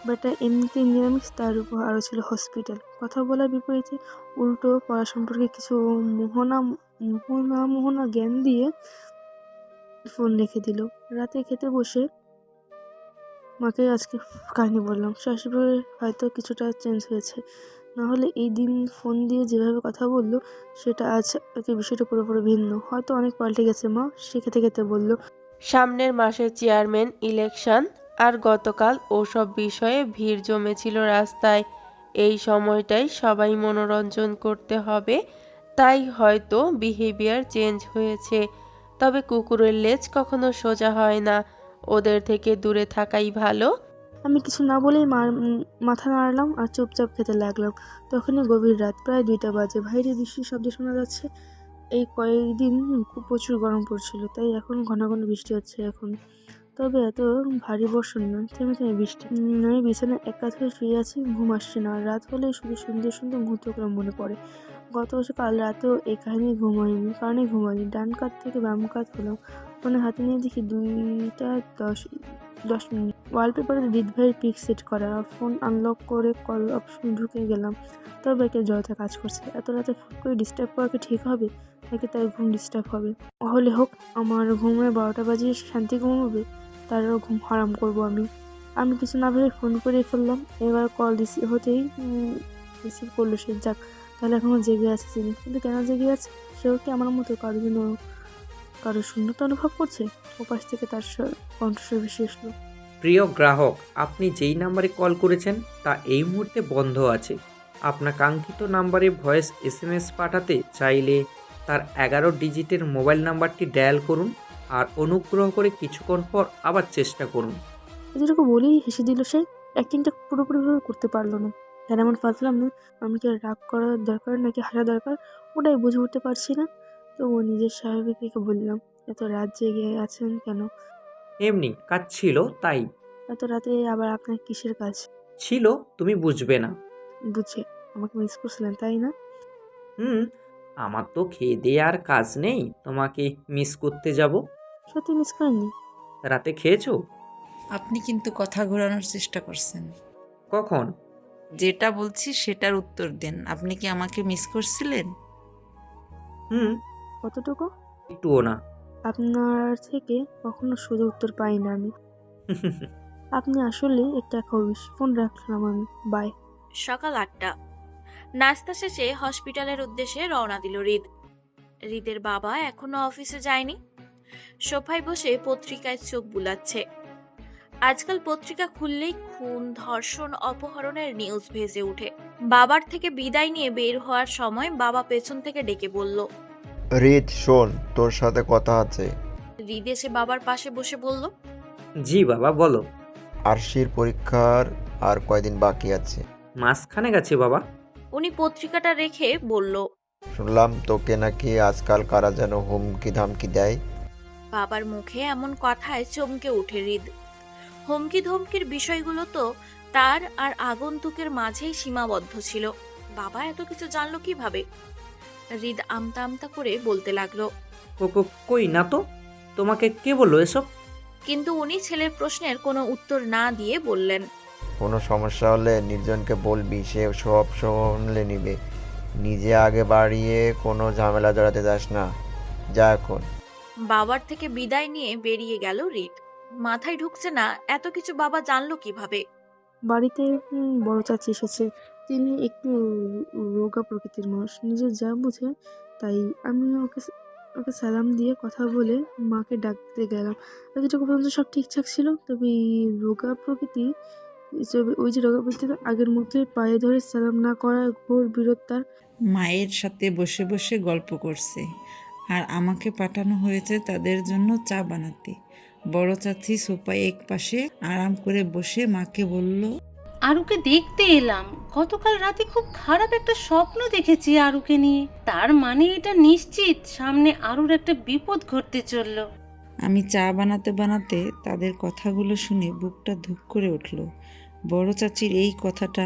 বেটা এমনিতেই নিরামিষ, তার উপর আরও ছিল হসপিটাল। কথা বলার বিপরীতে উল্টো পড়া সম্পর্কে কিছু মোহনা জ্ঞান দিয়ে ফোন রেখে দিল। রাতে খেতে বসে মাকে আজকে কাহিনী বললাম। শাশুড়ি হয়তো কিছুটা চেঞ্জ হয়েছে, না হলে এই দিন ফোন দিয়ে যেভাবে কথা বললো সেটা আজ বিষয়টা পুরোপুরি ভিন্ন। হয়তো অনেক পাল্টে গেছে মা, সে খেতে খেতে বলল। সামনের মাসে চেয়ারম্যান ইলেকশন, আর গতকাল ওসব বিষয়ে ভিড় জমেছিল রাস্তায়। এই সময়টাই সবাই মনোরঞ্জন করতে হবে, তাই হয়তো বিহেভিয়ার চেঞ্জ হয়েছে। তবে কুকুরের লেজ কখনো সোজা হয় না, ওদের থেকে দূরে থাকাই ভালো। আমি কিছু না বলেই মাথা নাড়লাম আর চুপচাপ খেতে লাগলাম। তখনই গভীর রাত, প্রায় 2টা বাজে। বাইরে বৃষ্টির শব্দ শোনা যাচ্ছে। এই কয়েকদিন খুব প্রচুর গরম পড়ছিল, তাই এখন ঘন ঘন বৃষ্টি হচ্ছে এখন। তবে এত ভারী বর্ষণ নয়, থেমে থেমে বৃষ্টি। আমি বিছানায় এক কাত হয়ে শুয়ে আছি, ঘুম আসছে না। রাত হলেই শুধু সুন্দর সুন্দর মুহূর্তগুলো মনে পড়ে। কাল রাতেও এই কাহিনী ঘুমায়নি। ডান কাত থেকে বাম কাত হলাম, ফোনে হাতে নিয়ে দেখি 2:10 ওয়ালপেপারে হৃদ ভাইয়ের পিক সেট করা। ফোন আনলক করে কল অপশন ঢুকে গেলাম। তবে একে জড়তা কাজ করছে। এত রাতে ফোন করে ডিস্টার্ব করা কি ঠিক হবে, নাকি তার ঘুম ডিস্টার্ব হবে? হলে হোক, আমার ঘুমে 12টা বাজিয়ে শান্তি ঘুমাবে, তারও ঘুম হারাম করবো আমি। আমি কিছু না ভেবে ফোন করে ফেললাম। এবার কল হতেই রিসিভ করলো সে। যাক, তাহলে এখনো জেগে আছে তিনি। কিন্তু কেন জেগে আছে? সেও কি আমার মতো কারো শূন্যতা অনুভব করছে? ওপাশ থেকে তার কণ্ঠস্বর ভেসে এসলো। প্রিয় গ্রাহক, আপনি যেই নাম্বারে কল করেছেন তা এই মুহূর্তে বন্ধ আছে। আপনার কাঙ্ক্ষিত নাম্বারে ভয়েস SMS পাঠাতে চাইলে তার 11 ডিজিটের মোবাইল নাম্বারটি ডায়াল করুন আর অনুগ্রহ করে কিছুক্ষণ পর আবার চেষ্টা করুন। যেটুকু বলেই হেসে দিল সে। অ্যাক্টিংটা পুরোপুরিভাবে করতে পারলো না। কেন এমন ফাজলাম না? আমি কি রাগ করার দরকার নাকি হাসা দরকার, ওটাই বুঝে উঠতে পারছি না। তো ও নিজের স্বাভাবিক রেখে বললাম, এত রাত জেগে আছেন কেন? এমনি কাজ ছিল তাই। এত রাতে আবার আপনার কিসের কাজ? ছিল, তুমি বুঝবে না। বুঝে আমাকে মিস করছিলেন তাই না? হুম, আমার তো খেয়ে দিয়ে আর কাজ নেই, তোমাকে মিস করতে যাব। সত্যি মিস করেননি? রাতে খেয়েছো? আপনি কিন্তু কথা ঘোরানোর চেষ্টা করছেন। কখন? যেটা বলছি সেটার উত্তর দেন। আপনি কি আমাকে মিস করছিলেন? হুম, কতটুকু? একটুও না। আপনার থেকে কখনো সোজা উত্তর পাই না আমি। আপনি আসলে একটা খবিশ। ফোন রাখলাম আমি। বাই। সকাল 8টা। নাস্তা শেষে হসপিটালের উদ্দেশ্যে রওনা দিল হৃদের বাবা এখনো অফিসে যায়নি। সোফায় বসে পত্রিকায় চোখ বুলাচ্ছে। আজকাল পত্রিকা খুললেই খুন, ধর্ষণ, অপহরণের নিউজ ভেসে ওঠে। বাবার থেকে বিদায় নিয়ে বের হওয়ার সময় বাবা পেছন থেকে ডেকে বলল, হৃদ শোন, তোর সাথে কথা আছে। হৃদ এসে বাবার পাশে বসে বলল, জি বাবা, বলো। আরশির পরীক্ষার আর কয়দিন বাকি আছে? মাঝখানে গেছে বাবা। উনি পত্রিকাটা রেখে বলল, শুনলাম তোকে নাকি আজকাল কারা যেন হুমকি ধামকি দেয়। বাবার মুখে এমন কথায় চমকে ওঠে হৃদ। হুমকি ধমকির বিষয়গুলো তো তার আর আগন্তুকের মাঝেই সীমাবদ্ধ ছিল। বাবা এত কিছু জানলো কিভাবে? হৃদ আমতা আমতা করে বলতে লাগলো, কই না তো, তোমাকে কে বললো এসব? কিন্তু উনি ছেলের প্রশ্নের কোনো উত্তর না দিয়ে বললেন, কোনো সমস্যা হলে নির্জনকে বলবি, সে সব শুনলে নিবে। নিজে আগে বাড়িয়ে কোনো ঝামেলা জড়াতে যাস না। যা এখন। বাবার থেকে বিদায় নিয়ে বেরিয়ে গেল হৃদ। মাথায় ঢুকছে না এত কিছু বাবা জানলো কিভাবে। বাড়িতে বড় চাচি এসেছে। তিনি একটু রোগা প্রকৃতির মানুষ, নিজের যা বুঝে তাই। আমি ওকে সালাম দিয়ে কথা বলে মাকে ডাকতে গেলাম। এতটুকু পর্যন্ত সব ঠিকঠাক ছিল। তবে রোগা প্রকৃতি ওই যে রোগা প্রকৃতি আগের মধ্যে পায়ে ধরে সালাম না করার ঘোর বিরোধ তার। মায়ের সাথে বসে বসে গল্প করছে, আর আমাকে পাঠানো হয়েছে তাদের জন্য চা বানাতে। বড় চাচি সোফায় এক পাশে আরাম করে বসে মাকে বলল, আরুকে দেখতে এলাম। গতকাল রাতে খুব খারাপ একটা স্বপ্ন দেখেছি আরুকে নিয়ে। তার মানে এটা নিশ্চিত সামনে আরুর একটা বিপদ ঘটতে চলল। আমি চা বানাতে বানাতে তাদের কথাগুলো শুনে বুকটা ধুক করে উঠল। বড় চাচির এই কথাটা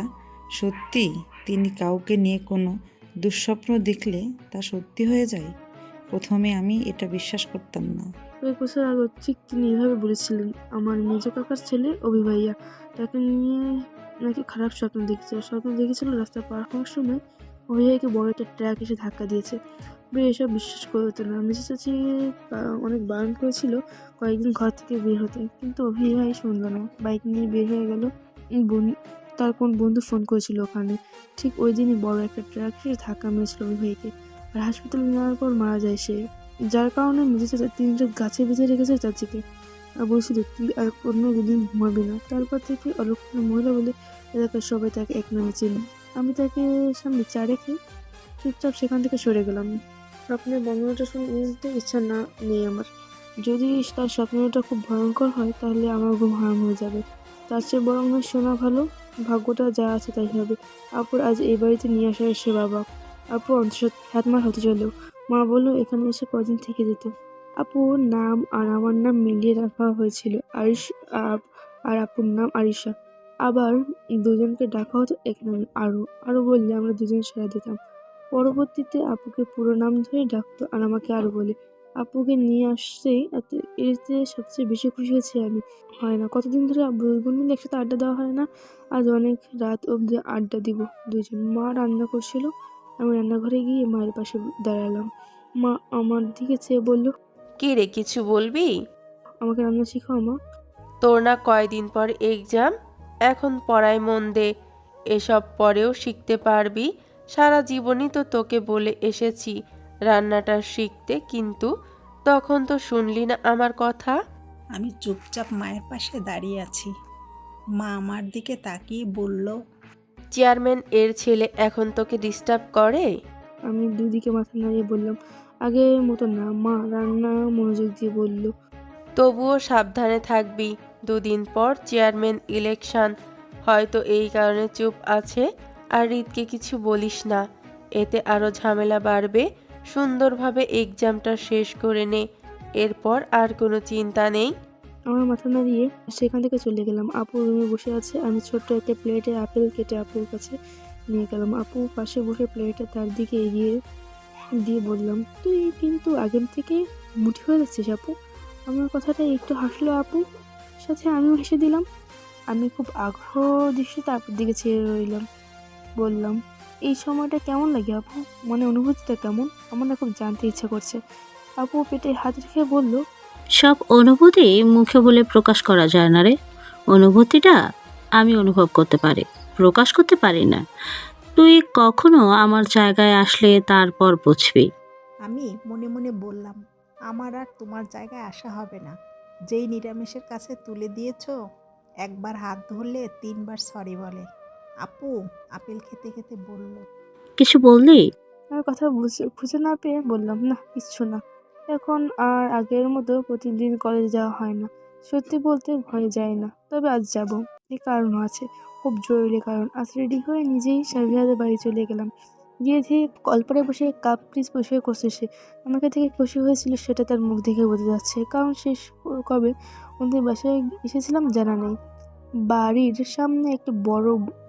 সত্যি? তিনি কাউকে নিয়ে কোনো দুঃস্বপ্ন দেখলে তা সত্যি হয়ে যায়? প্রথমে আমি এটা বিশ্বাস করতাম না। কয়েক বছর আগে ঠিক তিনি এভাবে বলেছিলেন। আমার মেজ কাকার ছেলে অভিভাইয়া, তাকে নিয়ে নাকি খারাপ স্বপ্ন দেখেছিল। রাস্তা পার হওয়ার সময় অভিভাইকে বড় একটা ট্রাক এসে ধাক্কা দিয়েছে। সাব্বির এসব বিশ্বাস করতো না। মেজো চাচি অনেক বারণ করেছিল কয়েকদিন ঘর থেকে বের হতে, কিন্তু অভি ভাই শুনলো না। বাইক নিয়ে বের হয়ে গেল। তার কোন বন্ধু ফোন করেছিল ওখানে। ঠিক ওই দিনই বড় একটা ট্রাক এসে ধাক্কা মেরেছিল অভি ভাইকে, আর হাসপাতালে নেওয়ার পর মারা যায় সে। যার কারণে মেজো চাচা 3 রাত গাছে বেঁধে রেখেছে চাচিকে, আর বলছিল তুই আর অন্য দুদিন ঘুমাবি না। তারপর থেকে অলক্ষণে মহিলা বলে এলাকার সবাই তাকে এক নামে চেনে। আমি তাকে সামনে চা রেখে চুপচাপ সেখান থেকে সরে গেলাম। স্বপ্নের বর্ণনাটা শুনতে ইচ্ছা নেই আমার। যদি তার স্বপ্নটা খুব ভয়ঙ্কর হয় তাহলে আমার ঘুম হারাম হয়ে যাবে। তার চেয়ে বরং না শোনা ভালো। ভাগ্যটা যা আছে তাই হবে। আপুর আজ এই বাড়িতে নিয়ে আসা সে বাবা। আপু অন্তত 7 মাস হতে চললো। মা বললো এখানে এসে কদিন থেকে যেতে। আপুর নাম আর আমার নাম মিলিয়ে রাখা হয়েছিল আরিশ, আর আপুর নাম আরিশা। আবার দুজনকে ডাকা হতো এক নামে আরও বললে আমরা দুজন সাড়া দিতাম। পরবর্তীতে আপুকে পুরো নাম ধরে ডাকতো আর আমাকে আরও বলে। আপুকে নিয়ে আসতেই এতে সবচেয়ে বেশি খুশি হয়েছি আমি। হয় না কতদিন ধরে দুই বোন মিলে একসাথে আড্ডা দেওয়া হয় না। আজ অনেক রাত অবধি আড্ডা দিব দুজন। মা রান্না করছিল, আমি রান্নাঘরে গিয়ে মায়ের পাশে দাঁড়ালাম। মা আমার দিকে চেয়ে বলল, কি রে, কিছু বলবি? আমাকে রান্না শেখাও মা। তোর না কয়দিন পর এক্সাম, এখন পড়ায় মন দে। এসব পরেও শিখতে পারবি। সারা জীবনই তো তোকে বলে এসেছি রান্নাটা শিখতে, কিন্তু তখন তো শুনলি না আমার কথা। আমি চুপচাপ মায়ের পাশে দাঁড়িয়ে আছি। মা আমার দিকে তাকিয়ে বলল, চেয়ারম্যান এর ছেলে এখন তোকে ডিস্টার্ব করে? আমি দুদিকে মাথা নাড়িয়ে বললাম, আগের মতো না মা। রান্না মনোযোগ দিয়ে বলল, তবুও সাবধানে থাকবি। 2 দিন পর চেয়ারম্যান ইলেকশন, হয়তো এই কারণে চুপ আছে। আর রিতকে কিছু বলিস না, এতে আরও ঝামেলা বাড়বে। সুন্দরভাবে এক্সামটা শেষ করে নে, এরপর আর কোনো চিন্তা নেই। আমার মাথা নাড়িয়ে সেখান থেকে চলে গেলাম। আপু রুমে বসে আছে। আমি ছোট্ট একটা প্লেটে আপেল কেটে আপুর কাছে নিয়ে গেলাম। আপু পাশে বসে প্লেটটা তার দিকে এগিয়ে দিয়ে বললাম, তুই কিন্তু আগের থেকে মুঠি হয়ে যাচ্ছিস আপু। আমার কথাটা একটু হাসলো আপু, সাথে আমিও হেসে দিলাম। আমি খুব আগ্রহ দৃষ্টিতে আপুর দিকে চেয়ে রইলাম। বললাম, এই সময়টা কেমন লাগে আপু? মনে অনুভূতিটা কেমন? আমার না খুব জানতে ইচ্ছা করছে। আপু পেটে হাত রেখে বলল, সব অনুভূতি মুখে বলে প্রকাশ করা যায় না রে। অনুভূতিটা আমি অনুভব করতে পারি, প্রকাশ করতে পারি না। তুই কখনো আমার জায়গায় আসলে তারপর বুঝবি। আমি মনে মনে বললাম, আমার আর তোমার জায়গায় আসা হবে না। যেই নিরামিষের কাছে তুলে দিয়েছো, একবার হাত ধরলে 3 বার সরি বলে। আপু আপেল খেতে খেতে বলল, কিছু বললি? আমার কথা খুঁজে না পেয়ে বললাম, না কিচ্ছু না। এখন আর আগের মতো প্রতিদিন কলেজ যাওয়া হয় না। সত্যি বলতে ভয় যায় না, তবে আজ যাব। এই কারণও আছে, খুব জরুরি কারণ। আজ রেডি হয়ে নিজেই সাবিহাদের বাড়ি চলে গেলাম। গিয়ে দেখি কলপারে বসে কাপ পিস বসে করছে সে। আমাকে থেকে খুশি হয়েছিল সেটা তার মুখ দেখে বোঝা যাচ্ছে। কারণ শেষ কবে ওদের বাসায় এসেছিলাম জানা নেই। বাড়ির সামনে একটা বড়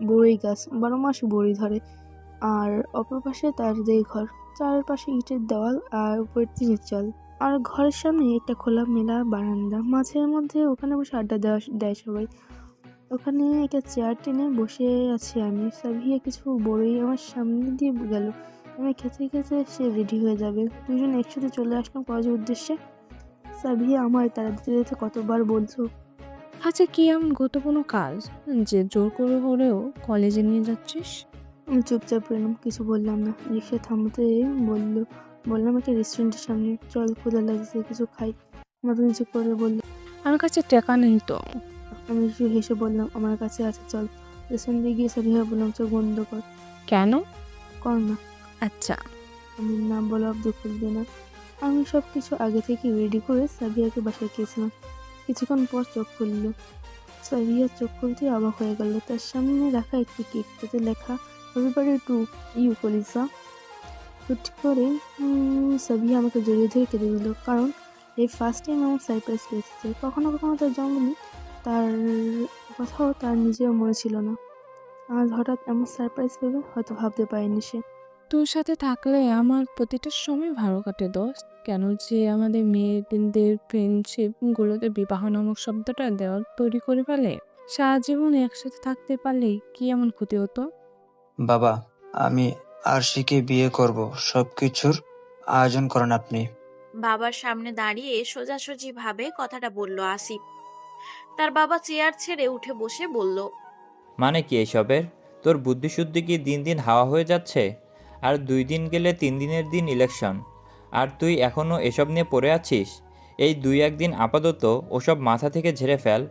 বড়ই গাছ, 12 মাস বড়ি ধরে। আর অপর পাশে তাদের ঘর, চারপাশে ইটের দেওয়াল আর উপরে টিনের চাল। আর ঘরের সামনে একটা খোলা মেলা বারান্দা, মাঝের মধ্যে ওখানে বসে আড্ডা দেয় সবাই। ওখানে একটা চেয়ার টেনে বসে আছি আমি। সাবিয়া কিছু বড়ই আমার সামনে দিয়ে গেল। আমি খেতে খেতে সে রেডি হয়ে যাবে। দুজন একসাথে চলে আসলাম কলেজের উদ্দেশ্যে। সাবিয়া আমার তারা দিতে দিতে কতবার বলছো, আচ্ছা কি এমন গুরুত্বপূর্ণ কাজ যে জোর করে হলেও কলেজে নিয়ে যাচ্ছিস? আমি চুপচাপ রইলাম, কিছু বললাম না। রিক্সা থামতে বললাম একটা রেস্টুরেন্টের সামনে, চল ক্ষুধা লাগছে, কিছু খাই। মাথা নিচু করে বলল, আমার কাছে টাকা নেই তো। আমি একটু হেসে বললাম, আমার কাছে আছে, চল। রেস্টুরেন্টে গিয়ে সাবিহা বললাম, চোখ বন্ধ কর। কেন? কর না। আচ্ছা। আমি না বলা অব্দি খুলবে না। আমি সব কিছু আগে থেকে রেডি করে সাবিয়াকে বাসায় গিয়েছিলাম। কিছুক্ষণ পর চোখ খুলল। সাবিয়া চোখ খুলতেই অবাক হয়ে গেল। তার সামনে রাখা একটি কেক, তাতে লেখা এভরিবডি টু ইউ কলিজা। হুট করে সাবিয়া আমাকে জড়িয়ে ধরে কেঁদে দিল, কারণ এই ফার্স্ট টাইম আমার সারপ্রাইজ পেয়েছে। কখনো কখনো তার জন্মদিন, তার কথাও তার নিজের মনে ছিল না। আজ হঠাৎ এমন সারপ্রাইজ পেবে হয়তো ভাবতে পারেনি সে। তোর সাথে থাকলে আমার প্রতিটা সময় ভালো কাটে দোস্ত। কেন যে আমাদের মেয়েদের ফ্রেন্ডশিপ গুলোতে বিবাহ নামক শব্দটা দেওয়াল তৈরি করে ফেলে? সারা জীবন একসাথে থাকতে পারলে কি এমন ক্ষতি হতো? বাবা, আমি আরশিকে বিয়ে করব। সবকিছুর আয়োজন করেন আপনি। বাবার সামনে দাঁড়িয়ে সোজাসুজি ভাবে কথাটা বলল আসিফ। তার বাবা চেয়ার ছেড়ে উঠে বসে বলল, মানে কি এসবের? তোর বুদ্ধিশুদ্ধি কি দিন দিন হাওয়া হয়ে যাচ্ছে? আর 2 দিন গেলে 3 দিনের দিন ইলেকশন, আর তুই এখনও এসব নিয়ে পড়ে আছিস? এই 2-1 দিন আপাতত ওসব মাথা থেকে ঝেড়ে ফেল,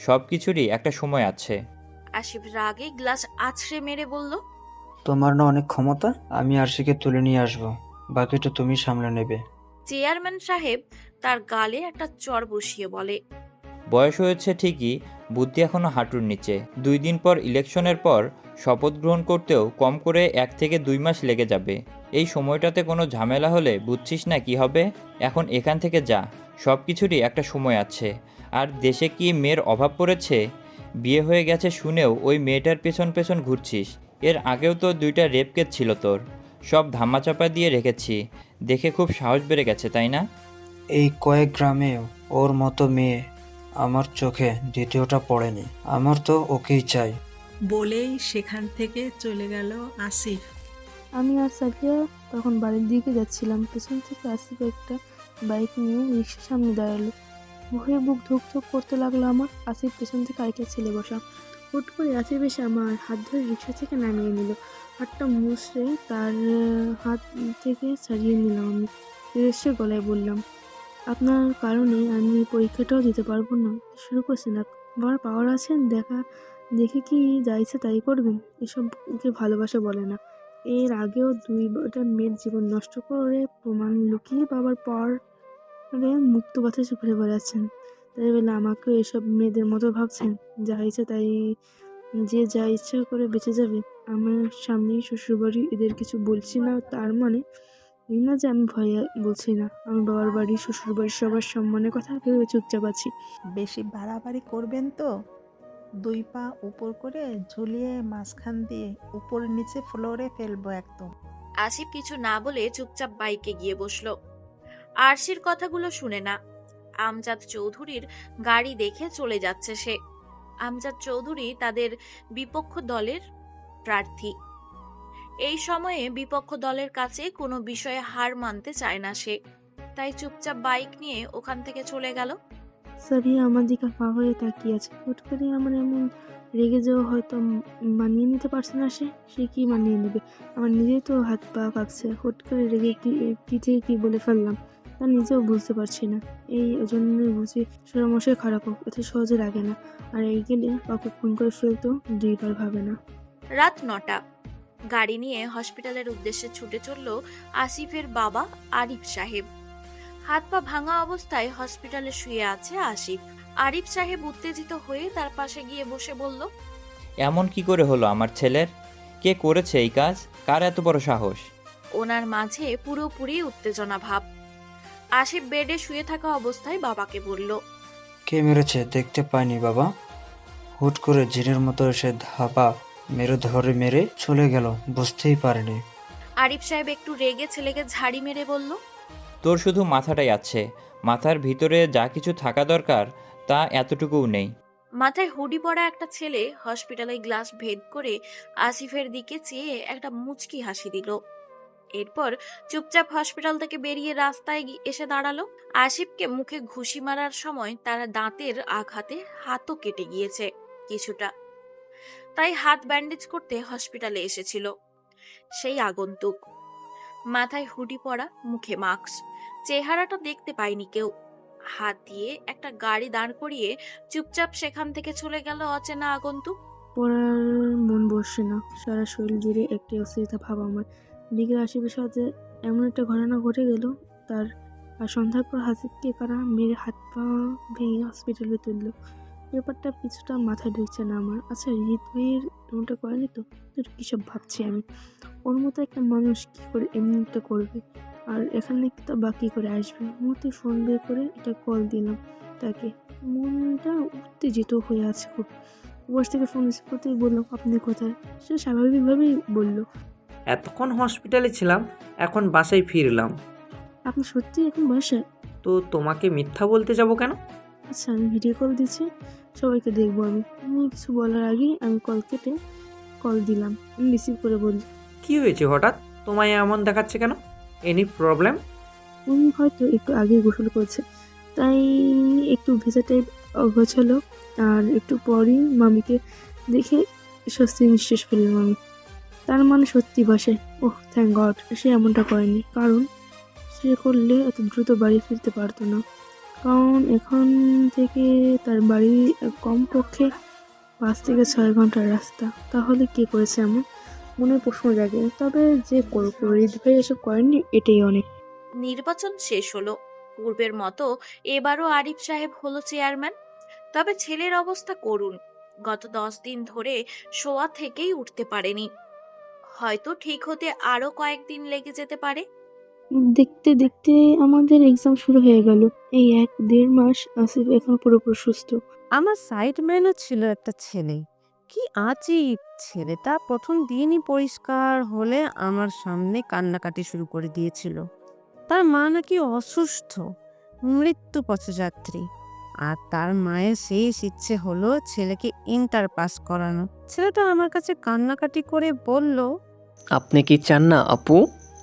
সব কিছুরই একটা সময় আছে। আসিফ রাগে গ্লাস আছড়ে মেরে বলল, তোমার না অনেক ক্ষমতা, আমি আরশিকে তুলে নিয়ে আসবো, বাকিটা তুমি সামলে নেবে। চেয়ারম্যান সাহেব তার গালে একটা চড় বসিয়ে বলে, বয়স হয়েছে ঠিকই, বুদ্ধি এখনও হাঁটুর নিচে। 2 দিন পর ইলেকশনের পর শপথ গ্রহণ করতেও কম করে 1 থেকে 2 মাস লেগে যাবে। এই সময়টাতে কোনো ঝামেলা হলে বুঝছিস না কি হবে? এখন এখান থেকে যা, সব কিছুরই একটা সময় আছে। আর দেশে কি মেয়ের অভাব পড়েছে? বিয়ে হয়ে গেছে শুনেও ওই মেয়েটার পেছন পেছন ঘুরছিস। এর আগেও তো 2টা রেপ কেস ছিল তোর, সব ধামাচাপা দিয়ে রেখেছি। দেখে খুব সাহস বেড়ে গেছে, তাই না? এই কয়েক গ্রামে ওর মতো মেয়ে আমার চোখে দ্বিতীয়টা পড়েনি। আমার তো ওকেই চাই। বলেই সেখান থেকে চলে গেল আসিফ। আমি আর সাফিয়া তখন বাড়ির দিকে যাচ্ছিলাম। পেছন থেকে আসিফ একটা বাইক নিয়ে রিক্সার সামনে দাঁড়ালো। ভয়ে বুক ধুক ধুক করতে লাগলো আমার। আসিফ পেছন থেকে আরেকটা ছেলে বসা। হুট করে আসিফ এসে আমার হাত ধরে রিক্সা থেকে নামিয়ে নিল। হাতটা মুছড়ে তার হাত থেকে ছাড়িয়ে নিলাম আমি। রেসে গলায় বললাম, আপনার কারণে আমি পরীক্ষাটাও দিতে পারবো না। কি শুরু করছেন আপনি? আমার পাওয়ার আছেন, দেখে কি যা ইচ্ছে তাই করবেন? এসবকে ভালোবাসা বলে না। এর আগেও 2টা মেয়ের জীবন নষ্ট করে প্রমাণ লুকিয়ে বাবার পর মুক্ত বাতাসে ঘুরে বেড়াচ্ছেন। তাই বলে আমাকেও এসব মেয়েদের মতো ভাবছেন? যা ইচ্ছে তাই, যে যা ইচ্ছা করে বেঁচে যাবে। আমার সামনেই শ্বশুরবাড়ি, এদের কিছু বলছি না তার মানে এই না যে আমি ভয়ে বলছি না। আমি বাবার বাড়ি, শ্বশুরবাড়ির সবার সম্মানের কথা ভেবে চুপচাপ আছি। বেশি বাড়াবাড়ি করবেন তো 2 পা উপর করে ঝুলিয়ে মাঝখান দিয়ে উপর নিচে ফ্লোরে ফেলবো একদম। আসিফ কিছু না বলে চুপচাপ বাইকে গিয়ে বসলো। আরশির কথাগুলো শুনে না। আমজাদ চৌধুরীর গাড়ি দেখে চলে যাচ্ছে সে। আমজাদ চৌধুরী তাদের বিপক্ষ দলের প্রার্থী। এই সময়ে বিপক্ষ দলের কাছে কোনো বিষয়ে হার মানতে চায় না সে, তাই চুপচাপ বাইক নিয়ে ওখান থেকে চলে গেল। সারিয়া আমার দিকে পা হয়ে তাকিয়ে আছে। হুট করে আমার এমন রেগে যাওয়া হয়তো মানিয়ে নিতে পারছে না সে কি মানিয়ে নেবে? আমার নিজেই তো হাত পা কাঁপছে। হুট করে রেগে কি থেকে কি বলে ফেললাম তা নিজেও বুঝতে পারছি না। এই জন্যই বুঝি সমস্যায় খারাপ হোক এত সহজে লাগে না। আর এই গেলে কাউকে খুন করে ফেলতেও 2 বার ভাবে না। রাত 9টা। গাড়ি নিয়ে হসপিটালের উদ্দেশ্যে ছুটে চলল আসিফের বাবা আরিফ সাহেব। হাত পা ভাঙা অবস্থায় হসপিটালে শুয়ে আছে আসিফ। আরিফ সাহেব উত্তেজিত হয়ে তার পাশে গিয়ে বসে বলল, এমন কি করে হলো আমার ছেলের? কে করেছে এই কাজ? কার এত বড় সাহস? ওনার মাঝে পুরোপুরি উত্তেজনা ভাব। আসিফ বেডে শুয়ে থাকা অবস্থায় বাবাকে বলল, কে মেরেছে দেখতে পাইনি বাবা। হুট করে জিনের মতো এসে ধাপা মেরে চলে গেল, বুঝতেই পারিনি। আরিফ সাহেব একটু রেগে ছেলেকে ঝাড়ি মেরে বলল, তোর শুধু মাথাটাই আছে, মাথার ভিতরে যা কিছু থাকা দরকার তা এতটুকুও নেই। মাথায় হুডি পরা একটা ছেলে হসপিটালের গ্লাস ভেদ করে আসিফের দিকে চেয়ে একটা মুচকি হাসি দিল। এরপর চুপচাপ হসপিটাল থেকে বেরিয়ে রাস্তায় এসে দাঁড়ালো। আসিফকে মুখে ঘুষি মারার সময় তার দাঁতের আঘাতে হাতও কেটে গিয়েছে কিছুটা, তাই হাত ব্যান্ডেজ করতে হসপিটালে এসেছিল। সেই আগন্তুক, মাথায় হুডি পরা, মুখে মাস্ক, চেহারাটা দেখতে পায়নি কেউ। হাত দিয়ে একটা গাড়ি দাঁড় করিয়ে চুপচাপ সেখান থেকে চলে গেল অচেনা আগন্তুক। পড়ার মন বসছে না। সারা শরীর জুড়ে একটি অস্থিরতা ভাব আমার। বিকেল আসিফের সাথে এমন একটা ঘটনা ঘটে গেল তার। আর সন্ধ্যার পর হাসিফকে কারা মেরে হাত পা ভেঙে হসপিটালে তুললো। ব্যাপারটা কিছুটা মাথায় ঢুকছে না আমার। আচ্ছা, হৃদ ভাইয়ের এমনটা করেনি তো? কিসব ভাবছি আমি। ওর মতো একটা মানুষ কি করে এমনি একটা করবে? আর এখানে তা বাকি করে আসবে। মুহূর্তে ফোন বের করে এটা কল দিলাম তাকে। মনটা উত্তেজিত হয়ে আছে খুব। বস থেকে ফোন রিসিভ করতেই বললাম, আপনি কোথায়? সে স্বাভাবিকভাবেই বলল, এতক্ষণ হসপিটালে ছিলাম, এখন বাসায় ফিরলাম। আপনি সত্যি এখন বাসায়? তো তোমাকে মিথ্যা বলতে যাব কেন? আচ্ছা, আমি ভিডিও কল দিচ্ছি, সবাইকে দেখবো আমি। তুমি কিছু বলার আগেই আমি কল কেটে কল দিলাম। আমি রিসিভ করে বলি, কি হয়েছে হঠাৎ? তোমায় এমন দেখাচ্ছে কেন? Any problem? উনি হয়তো একটু আগেই গোসল করেছে, তাই একটু ভেজা টাইপ অগোছালো। আর একটু পরই মামিকে দেখে স্বস্তি নিঃশ্বাস ফেললাম আমি। তার মানে সত্যি বাসে। ওহ থ্যাংক গড, সে এমনটা করেনি, কারণ সে করলে এত দ্রুত বাড়ি ফিরতে পারতো না। কারণ এখান থেকে তার বাড়ি কমপক্ষে 5 থেকে 6 ঘন্টার রাস্তা। তাহলে কে করেছে এমন? মনে প্রশ্ন জাগে। তবে যে করুক, হৃদ ভাই এসব করেননি, এটাই অনেক। নির্বাচন শেষ হলো। পূর্বের মতো এবারও আরিফ সাহেব হলো চেয়ারম্যান। তবে ছেলের অবস্থা করুণ। গত 10 দিন ধরে শোয়া থেকেই উঠতে পারেনি। হয়তো ঠিক হতে আরো কয়েকদিন লেগে যেতে পারে। দেখতে দেখতে আমাদের এক্সাম শুরু হয়ে গেল। এই 1-1.5 মাস আসিফ এখন পুরোপুরি সুস্থ। আমার সাইড ম্যানও ছিল একটা ছেলে। কি আজীব! ছেলেটা প্রথম দিনই পরিষ্কার হলে আমার সামনে কান্নাকাটি শুরু করে দিয়েছিল। তার মা নাকি অসুস্থ, মৃত্যু পথযাত্রী। আর তার মায়ের শেষ ইচ্ছে হলো ছেলেকে ইন্টার পাস করানো। ছেলেটা আমার কাছে কান্নাকাটি করে বলল, আপনি কি চান না আপু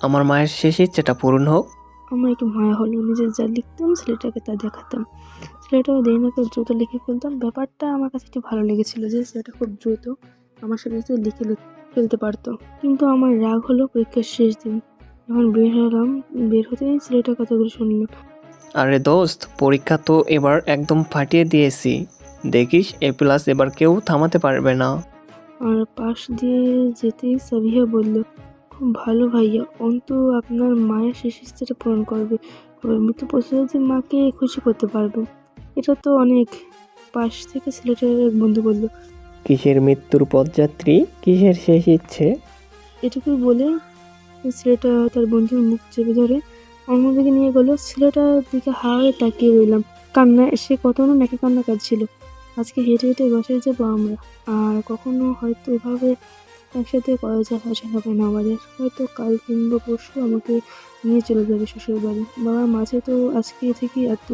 আমার মায়ের শেষ ইচ্ছেটা পূরণ হোক? আমার একটু মায়া হলো। নিজে যা লিখতাম ছেলেটাকে তা দেখাতাম। ছেলেটাও দেরি না করে দ্রুত লিখে ফেলতাম। ব্যাপারটা আমার কাছে একটু ভালো লেগেছিল যে ছেলেটা খুব দ্রুত আমার সাথে সাথে লিখে ফেলতে পারতো। কিন্তু আমার রাগ হলো পরীক্ষার শেষ দিন। যখন বের হলাম, বের হতেই ছেলেটার কথাগুলো শুনলাম। আরে দোস্ত, পরীক্ষা তো এবার একদম ফাটিয়ে দিয়েছি। দেখিস A+ এবার কেউ থামাতে পারবে না। আর পাশ দিয়ে যেতেই সাবিহা বলল, খুব ভালো ভাইয়া, অন্তু আপনার মায়ের শেষ ইচ্ছাটা পূরণ করবে। আবার মৃত্যু পথযাত্রী মাকে খুশি করতে পারবে। এটা তো অনেক। পাশ থেকে ছেলেটার এক বন্ধু বলল, কিসের মৃত্যুর পথযাত্রী, কিসের শেষ ইচ্ছে? এটুকুই বলে ছেলেটা তার বন্ধুর মুখ চেপে ধরে অন্যদিকে নিয়ে গেল। ছেলেটার দিকে হাওয়ায় তাকিয়ে রইলাম। কান্না এসে কত না নাকি কান্না কাঁদছিল। আজকে হেঁটে হেঁটে বাসায় যাবো আমরা। আর কখনো হয়তো এভাবে একসাথে কলেজে আসা হবে না আমাদের। হয়তো কাল কিংবা পরশু আমাকে নিয়ে চলে যাবে শ্বশুর বাড়ি। বাবার মাঝে তো আজকে থেকেই এত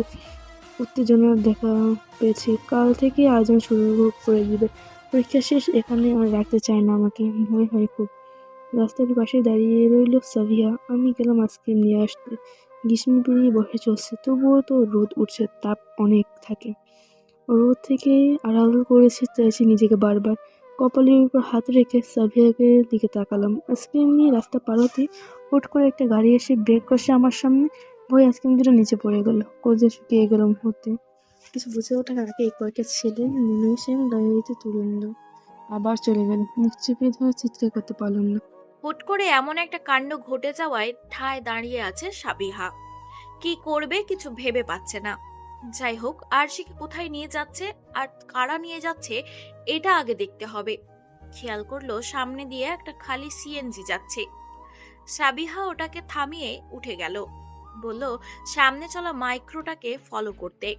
উত্তেজনা দেখা পেয়েছি। কাল থেকে আয়োজন শুরু করে দিবে। পরীক্ষা শেষ, এখানে আর রাখতে চায় না আমাকে। ভয় হয় খুব। রাস্তার পাশে দাঁড়িয়ে রইল সাবিহা। আমি গেলাম আইসক্রিম নিয়ে আসতে। গ্রীষ্ম পেরিয়ে বর্ষা চলছে, তবুও তো রোদ উঠছে, তাপ অনেক থাকে। রোদ থেকে আড়াল করেছে চাইছি নিজেকে বারবার। কপালের উপর হাত রেখে সাবিহাকে দিকে তাকালাম। আইসক্রিম নিয়ে রাস্তা পার হতে হুট করে একটা গাড়ি এসে ব্রেক কষে আমার সামনে। ভয়ে আইসক্রিম দুটো নিচে পড়ে গেল। কলজে শুকিয়ে গেল মুহূর্তে। কিছু বুঝে ওঠার আগে কয়েকটা ছেলে নেমে এসে গাড়িতে তুলে নিল। আবার চলে গেল। মুখ চেপে ধরে চিৎকার করতে পারলাম না। হুট করে এমন একটা কাণ্ড ঘটে যাওয়ায় ঠায় দাঁড়িয়ে আছে সাবিহা। কি করবে কিছু ভেবে পাচ্ছে না। যাই হোক, আরশিকে কোথায় নিয়ে যাচ্ছে আর কারা নিয়ে যাচ্ছে এটা আগে দেখতে হবে। খেয়াল করলো সামনে দিয়ে একটা খালি সিএনজি যাচ্ছে। সাবিহা ওটাকে থামিয়ে উঠে গেল। বলল সামনে চলা মাইক্রোটাকে ফলো করতে।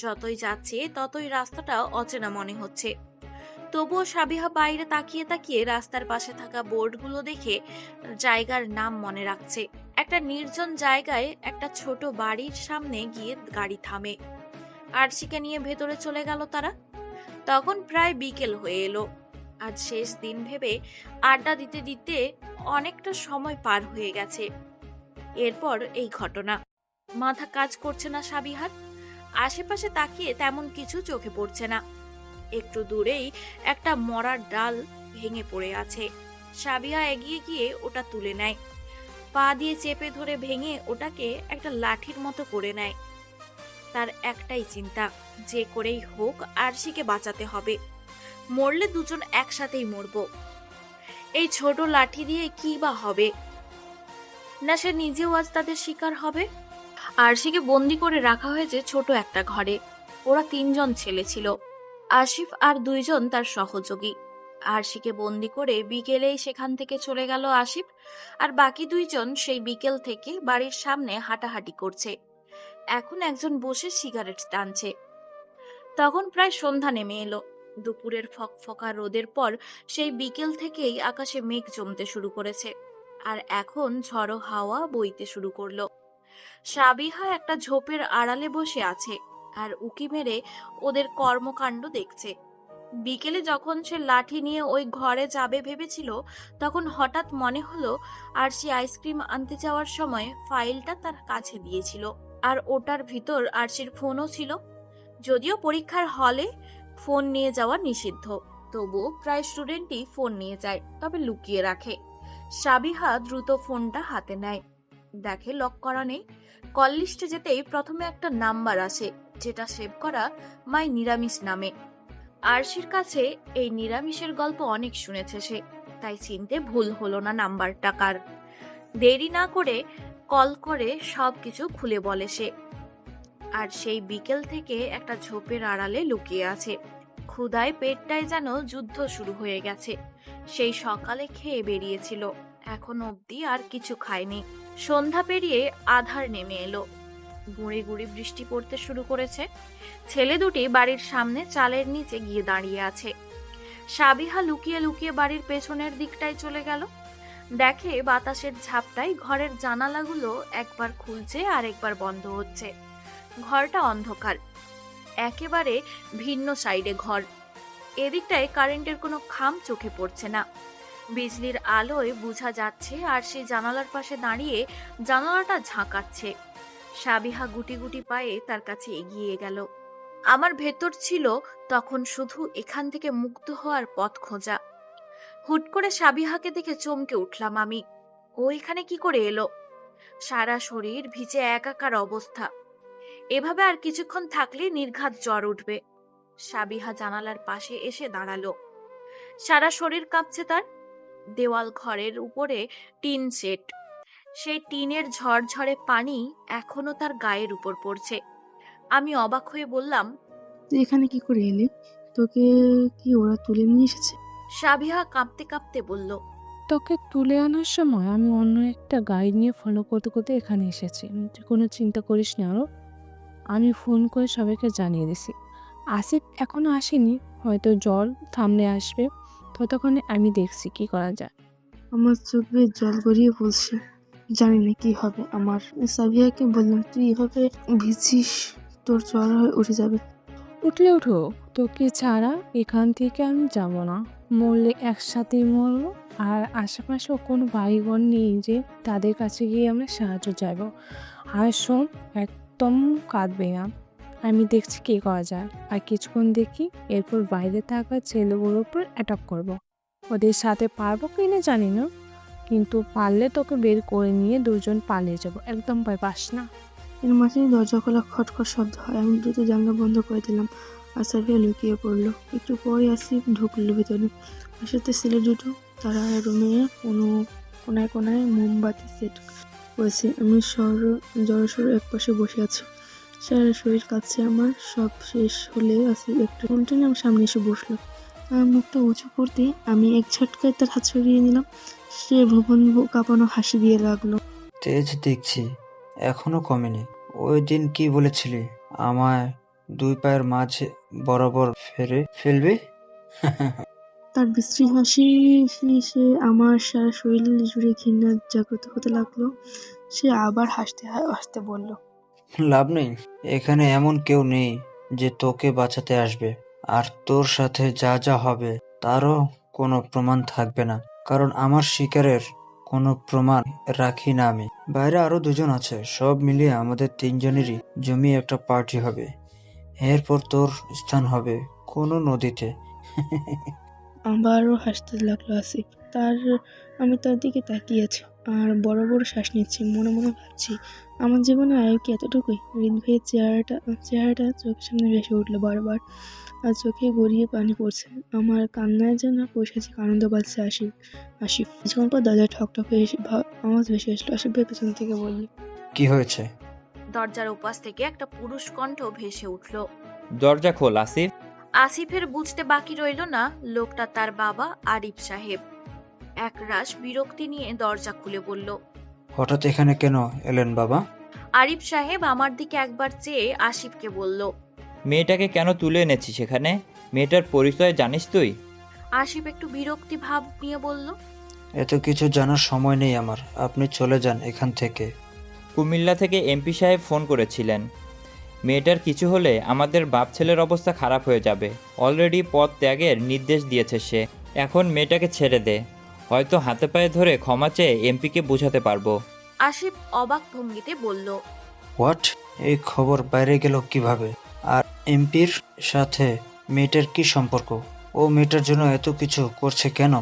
যতই যাচ্ছে ততই রাস্তাটা অচেনা মনে হচ্ছে। তবুও সাবিহা বাইরে তাকিয়ে তাকিয়ে রাস্তার পাশে থাকা বোর্ডগুলো দেখে জায়গার নাম মনে রাখছে। একটা নির্জন জায়গায় একটা ছোট বাড়ির সামনে গিয়ে গাড়ি থামে। আরশিকে নিয়ে ভেতরে চলে গেল তারা। তখন প্রায় বিকেল হয়ে এলো। আজ শেষ দিন ভেবে আড্ডা দিতে দিতে অনেকটা সময় পার হয়ে গেছে। এরপর এই ঘটনা। মাথা কাজ করছে না সাবিহার। আশেপাশে তাকিয়ে তেমন কিছু চোখে পড়ছে না। একটু দূরেই একটা মরার ডাল ভেঙে পড়ে আছে। সাবিহা এগিয়ে গিয়ে ওটা তুলে নেয়। পা দিয়ে চেপে ধরে ভেঙে ওটাকে একটা লাঠির মতো করে নেয়। তার একটাই চিন্তা, যে করেই হোক আরশিকে বাঁচাতে হবে। মরলে দুজন একসাথেই মরব। এই ছোট লাঠি দিয়ে কি বা হবে? না সে নিজেও আজ তাদের শিকার হবে। আরশিকে বন্দি করে রাখা হয়েছে ছোট একটা ঘরে। ওরা 3 জন ছেলে ছিল, আসিফ আর 2 জন তার সহযোগী। আরশিকে বন্দি করে বিকেলেই সেখান থেকে চলে গেল আসিফ। আর বাকি 2 জন সেই বিকেল থেকে বাড়ির সামনে হাঁটাহাঁটি করছে। এখন একজন বসে সিগারেট টানছে। তখন প্রায় সন্ধ্যা নেমে এলো। দুপুরের ফকফকা রোদের পর সেই বিকেল থেকেই আকাশে মেঘ জমতে শুরু করেছে। আর এখন ঝড়ো হাওয়া বইতে শুরু করলো। সাবিহা একটা ঝোপের আড়ালে বসে আছে আর উকি মেরে ওদের কর্মকাণ্ড দেখছে। বিকেলে যখন সে লাঠি নিয়ে ওই ঘরে যাবে ভেবেছিল, তখন হঠাৎ মনে হলো আরশি আইসক্রিম আনতে যাওয়ার সময় ফাইলটা তার কাছে দিয়েছিল, আর ওটার ভিতর আরশির ফোনও ছিল। যদিও পরীক্ষার হলে ফোন নিয়ে যাওয়া নিষিদ্ধ, তবুও প্রায় স্টুডেন্টই ফোন নিয়ে যায়, তবে লুকিয়ে রাখে। সাবিহা দ্রুত ফোনটা হাতে নেয়, দেখে লক করা নেই। কল লিস্টে যেতেই প্রথমে একটা নাম্বার আসে, যেটা সেভ করা মাই নিরামিষ নামে। আরশির কাছে এই নিরামিষের গল্প অনেক শুনেছে সে, তাই চিনতে ভুল হলো না নাম্বারটা কার। দেরি না করে কল করে সবকিছু খুলে বলে সে। আর সেই বিকেল থেকে একটা ঝোপের আড়ালে লুকিয়ে আছে। ক্ষুধায় পেটটায় যেন যুদ্ধ শুরু হয়ে গেছে। সেই সকালে খেয়ে বেরিয়েছিল, এখন অবধি আর কিছু খায়নি। সন্ধ্যা পেরিয়ে আধার নেমে এলো, গুঁড়ি গুঁড়ি বৃষ্টি পড়তে শুরু করেছে। ছেলে দুটি বাড়ির সামনে চালের নিচে গিয়ে দাঁড়িয়ে আছে। সাবিহা লুকিয়ে লুকিয়ে বাড়ির পেছনের দিকটায় চলে গেল। দেখে বাতাসের ঝাপটায় ঘরের জানালাগুলো একবার খুলছে আর একবার বন্ধ হচ্ছে। ঘরটা অন্ধকার, একেবারে ভিন্ন সাইডে ঘর। এদিকটায় কারেন্টের কোনো খাম চোখে পড়ছে না। বিজলির আলোয় বোঝা যাচ্ছে আর সে জানালার পাশে দাঁড়িয়ে জানালাটা ঝাঁকাচ্ছে। সাবিহা গুটি গুটি পায়ে তার কাছে এগিয়ে গেল। আমার ভেতর ছিল তখন শুধু এখান থেকে মুক্ত হওয়ার পথ খোঁজা। হুট করে সাবিহাকে দেখে চমকে উঠলাম আমি। ও এখানে কি করে এলো? সারা শরীর ভিজে একাকার অবস্থা। এভাবে আর কিছুক্ষণ থাকলে নির্ঘাত জ্বর উঠবে। সাবিহা জানালার পাশে এসে দাঁড়ালো। সারা শরীর কাঁপছে তার। দেওয়াল ঘরের উপরে টিন সেট, সেই টিনের ঝরঝরে পানি এখনো তার গায়ের উপর পড়ছে। আমি অবাক হয়ে বললাম, তুই এখানে কি করে এলি? তোকে কি ওরা তুলে নিয়ে এসেছে? সাবিহা কাঁপতে কাঁপতে বলল, তোকে তুলে আনার সময় আমি অন্য একটা গাইড নিয়ে ফলো করতে করতে এখানে এসেছি। তুই কোনো চিন্তা করিস না আরো। আমি ফোন করে সবাইকে জানিয়ে দিছি। আসিফ এখনো আসেনি, হয়তো জল থামলে আসবে। ততক্ষণে আমি দেখছি কি করা যায়। আমার চোখ বেয়ে জল গড়িয়ে পড়ছে, জানি না কি হবে আমার। সাবিয়াকে বললাম, তুই এভাবে ভিজছিস, তোর জ্বর হয়ে উঠে যাবে। উঠলে উঠো, তোকে ছাড়া এখান থেকে আমি যাব না। মরলে একসাথেই মরবো। আর আশেপাশেও কোনো বাড়িঘর নেই যে তাদের কাছে গিয়ে আমরা সাহায্য চাইবো। আর শোন, একদম কাঁদবে না। আমি দেখছি কি করা যায়। আর কিছুক্ষণ দেখি, এরপর বাইরে থাকা ছেলেগুলোর উপর অ্যাটাক করব। ওদের সাথে পারবো কিনা জানি না, কিন্তু পারলে তোকে বের করে নিয়ে দুজন পালিয়ে যাবো। একদম ভয় পাস না। এর মাঝেই দরজা খোলা খটখট শব্দ হয়। আমি দ্রুত জানলা বন্ধ করে দিলাম আর সাবিয়া লুকিয়ে পড়লো। একটু পরে আসিফ ঢুকলো ভিতরে। আর সাথে ছেলে দুটো। তারা রুমে কোনায় কোনায় মোমবাতি সেট করেছে। আমি জড়সড় এক পাশে বসে আছি। সারা শরীর কাঁপছে আমার। সব শেষ হলে আসিফ একটু উল্টে আমার সামনে এসে বসলো। তার মুখটা উঁচু করতে আমি এক ঝটকায় তার হাত সরিয়ে নিলাম। সে ভুবন কাঁপানো হাসি দিয়ে লাগলো। তেজ দেখছি এখনো কমেনি। ওই দিন কি বলেছিলি, আমায় দুই পায়ের মাঝে বরাবর ফেলবে? তার বিশ্রী হাসি সে আমার সারা শরীর জুড়ে ঘৃণা জাগ্রত হতে লাগলো। সে আবার হাসতে বলল, লাভ নেই। এখানে এমন কেউ নেই যে তোকে বাঁচাতে আসবে। আর তোর সাথে যা যা হবে তারও কোনো প্রমাণ থাকবে না, কারণ আমার শিকারের কোনো প্রমাণ রাখি না আমি। বাইরে আরো দুজন আছে। সব মিলিয়ে আমাদের তিনজনেরই জমি একটা পার্টি হবে। এরপর তোর স্থান হবে কোনো নদীতে। আবারও হাসতে লাগলো আসিফ। আমি তার দিকে তাকিয়ে আছি আর বড় বড় শ্বাস নিচ্ছি। মনে মনে ভাবছি, আমার জীবনে আয়ু কি এতটুকুই? হৃদ ভাইয়ের চেহারাটা চোখের সামনে ভেসে উঠলো বারবার, আর চোখে গড়িয়ে পানি পড়ছে। আমার কান্নায় যেন পৈশাচিক আনন্দ পাচ্ছে। আসিফ কিছুক্ষণ পর দরজায় ঠকঠক হয়ে আওয়াজ ভেসে আসলো। আসিফ ভাই পেছন থেকে বলল, কি হয়েছে? দরজার ওপাশ থেকে একটা পুরুষ কণ্ঠ ভেসে উঠল, দরজা খোল আসিফ। আসিফের বুঝতে বাকি রইল না লোকটা তার বাবা আরিফ সাহেব। একরাশ বিরক্তি নিয়ে দরজা খুলে বলল, হঠাৎ এখানে কেন এলেন বাবা? আরিফ সাহেব আমার দিকে একবার চেয়ে আসিফকে বলল, মেয়েটাকে কেন তুলে এনেছিস সেখানে? মেয়েটার পরিচয় জানিস তুই? আসিফ একটু বিরক্তি ভাব নিয়ে বলল, এত কিছু জানার সময় নেই আমার। আপনি চলে যান এখান থেকে। কুমিল্লা থেকে এমপি সাহেব ফোন করেছিলেন। মেয়েটার কিছু হলে আমাদের বাপ ছেলের অবস্থা খারাপ হয়ে যাবে। অলরেডি পদ ত্যাগের নির্দেশ দিয়েছে সে। এখন মেয়েটাকে ছেড়ে দে, হয়তো হাতে পায়ে ধরে ক্ষমা চেয়ে এমপিকে বোঝাতে পারবো। আশিফ অবাক ভঙ্গিতে বলল, হোয়াট? এই খবর বাইরে গেল কিভাবে? আর এমপির সাথে মেয়েটার কি সম্পর্ক? ও মেয়েটার জন্য এত কিছু করছে কেন?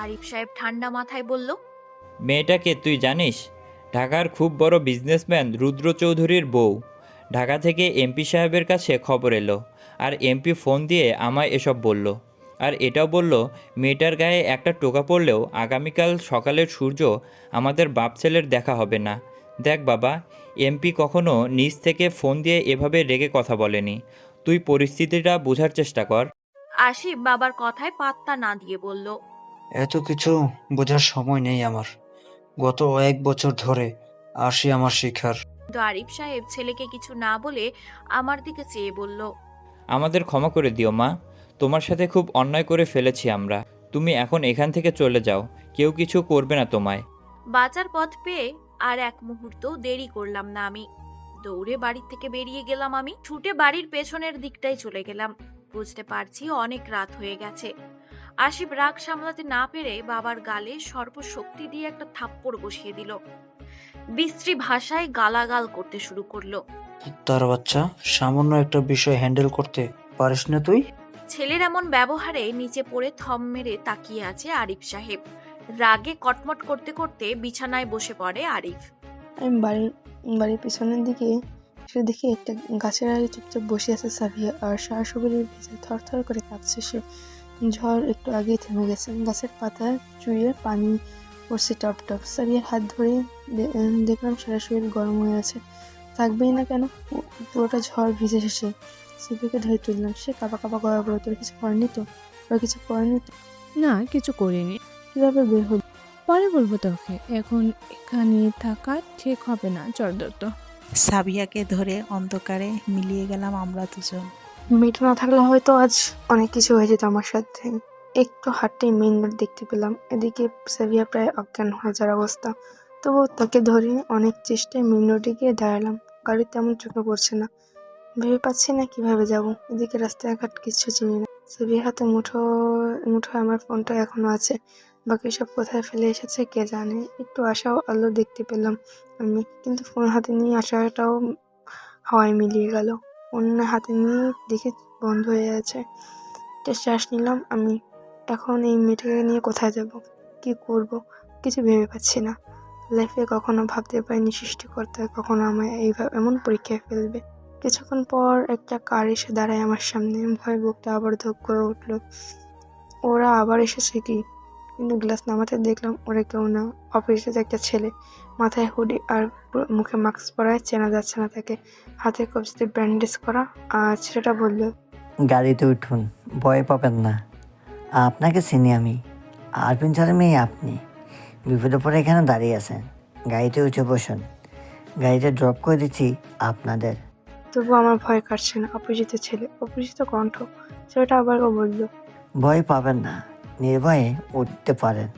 আরিফ সাহেব ঠান্ডা মাথায় বলল, মেয়েটাকে তুই জানিস? ঢাকার খুব বড় বিজনেসম্যান রুদ্র চৌধুরীর বউ। ঢাকা থেকে এমপি সাহেবের কাছে খবর এলো, আর এমপি ফোন দিয়ে আমায় এসব বলল। আর এটাও বলল মেয়েটার গায়ে একটা টোকা পড়লেও আগামীকাল সকালের সূর্য আমাদের বাপ ছেলের দেখা হবে না। দেখ বাবা, এমপি কখনো নিজ থেকে ফোন দিয়ে এভাবে রেগে কথা বলেনি। তুই পরিস্থিতিটা বোঝার চেষ্টা কর। আশিফ বাবার কথায় পাত্তা না দিয়ে বলল, এত কিছু বোঝার সময় নেই আমার। গত 1 বছর ধরে আসি আমার শিখার। কিন্তু আরিফ সাহেব ছেলেকে কিছু না বলে আমার দিকে চেয়ে বলল, আমাদের ক্ষমা করে দিও মা, তোমার সাথে খুব অন্যায় করে ফেলেছি আমরা। তুমি এখন এখান থেকে চলে যাও, কেউ কিছু করবে না তোমায়। বাঁচার পথ পেয়ে আর এক মুহূর্ত দেরি করলাম না আমি। দৌড়ে বাড়ি থেকে বেরিয়ে গেলাম আমি। ছুটে বাড়ির পেছনের দিকটাই চলে গেলাম। বুঝতে পারছি অনেক রাত হয়ে গেছে। আশিফ রাগ সামলাতে না পেরে বাবার গালে সর্বশক্তি দিয়ে একটা থাপ্পড় বসিয়ে দিল। বিশ্রী ভাষায় গালাগাল করতে শুরু করলো। তার বাচ্চা, সামান্য একটা বিষয় হ্যান্ডেল করতে পারিস না তুই? ছেলের এমন ব্যবহারে নিচে পড়ে থম মেরে তাকিয়ে আছে আরিফ সাহেব। রাগে কটমট করতে করতে বিছানায় বসে পড়ে আরিফ। আমি বাড়ির পেছনের দিকে এসে দেখি একটা গাছের আড়ে চুপচাপ বসে আছে সাবিয়া, আর সারা শরীরের ভিজে থরথর করে কাঁপছে সে। ঝড় একটু আগেই থেমে গেছে, গাছের পাতা চুইয়ে পানি পড়ছে টপ টপ। সাবিয়ার হাত ধরে দেখলাম সারা শরীর গরম হয়ে আছে। থাকবেই না কেন, পুরোটা ঝড় ভিজে শেষে। সাবিয়াকে ধরে তুললাম, সে কাঁপা কাঁপা গলা বলে, তোর কিছু করেনি তো? ওরা কিছু করেনি তো? না, কিছু করিনি। কিভাবে বের হল? পরে বলবো তোকে, এখন এখানে থাকা ঠিক হবে না। চল তো। সাবিয়াকে ধরে অন্ধকারে মিলিয়ে গেলাম আমরা দুজন। মেয়েটা না থাকলে হয়তো আজ অনেক কিছু হয়ে যেত আমার সাথে। একটু হাঁটতেই মেইন রোড দেখতে পেলাম। এদিকে সাবিয়া প্রায় অজ্ঞান হয়ে যাওয়ার অবস্থা। তবুও তাকে ধরে অনেক চেষ্টায় মেইন রোডে গিয়ে দাঁড়ালাম। গাড়ি তেমন চোখে পড়ছে না, ভেবে পাচ্ছি না কিভাবে যাব। এদিকে রাস্তাঘাট কিছু চিনি না। সাবিয়ার হাতে মুঠোয় আমার ফোনটা এখনো আছে, বাকি সব কোথায় ফেলে এসেছে কে জানে। একটু আশাও আলো দেখতে পেলাম আমি, কিন্তু ফোন হাতে নিয়ে আসাটাও হাওয়ায় মিলিয়ে গেল। ফোন হাতে নিয়ে দেখে বন্ধ হয়ে আছে। একটা শ্বাস নিলাম আমি। এখন এই মেয়েটাকে নিয়ে কোথায় যাব, কি করব, কিছু ভেবে পাচ্ছি না। লাইফে কখনো ভাবতে পারিনি সৃষ্টিকর্তা কখনো আমায় এমন পরীক্ষায় ফেলবে। কিছুক্ষণ পর একটা কার এসে দাঁড়ায় আমার সামনে। ভয় বুকটা আবার ধক করে উঠলো। ওরা আবার এসেছে কি? কিন্তু গ্লাস নামাতে দেখলাম ওরা কেউ না, অপরিচিত একটা ছেলে। মাথায় হুডি আর মুখে মাস্ক পরায়, চেনা যাচ্ছে না তাকে। হাতে কবজিতে ব্যান্ডেজ করা। আর ছেলেটা বলল, গাড়িতে উঠুন, ভয় পাবেন না, আপনাকে চিনি আমি। আরপিন স্যারের মেয়ে আপনি, বিপদে পরে এখানে দাঁড়িয়ে আছেন। গাড়িতে উঠে বসুন, গাড়িতে ড্রপ করে দিচ্ছি আপনাদের। তবু আমার ভয় কাটছে না। অপরিচিত ছেলে, অপরিচিত কণ্ঠ। ছেলেটা আবার বলল, ভয় পাবেন না, নির্ভয়ে উঠতে পারেন।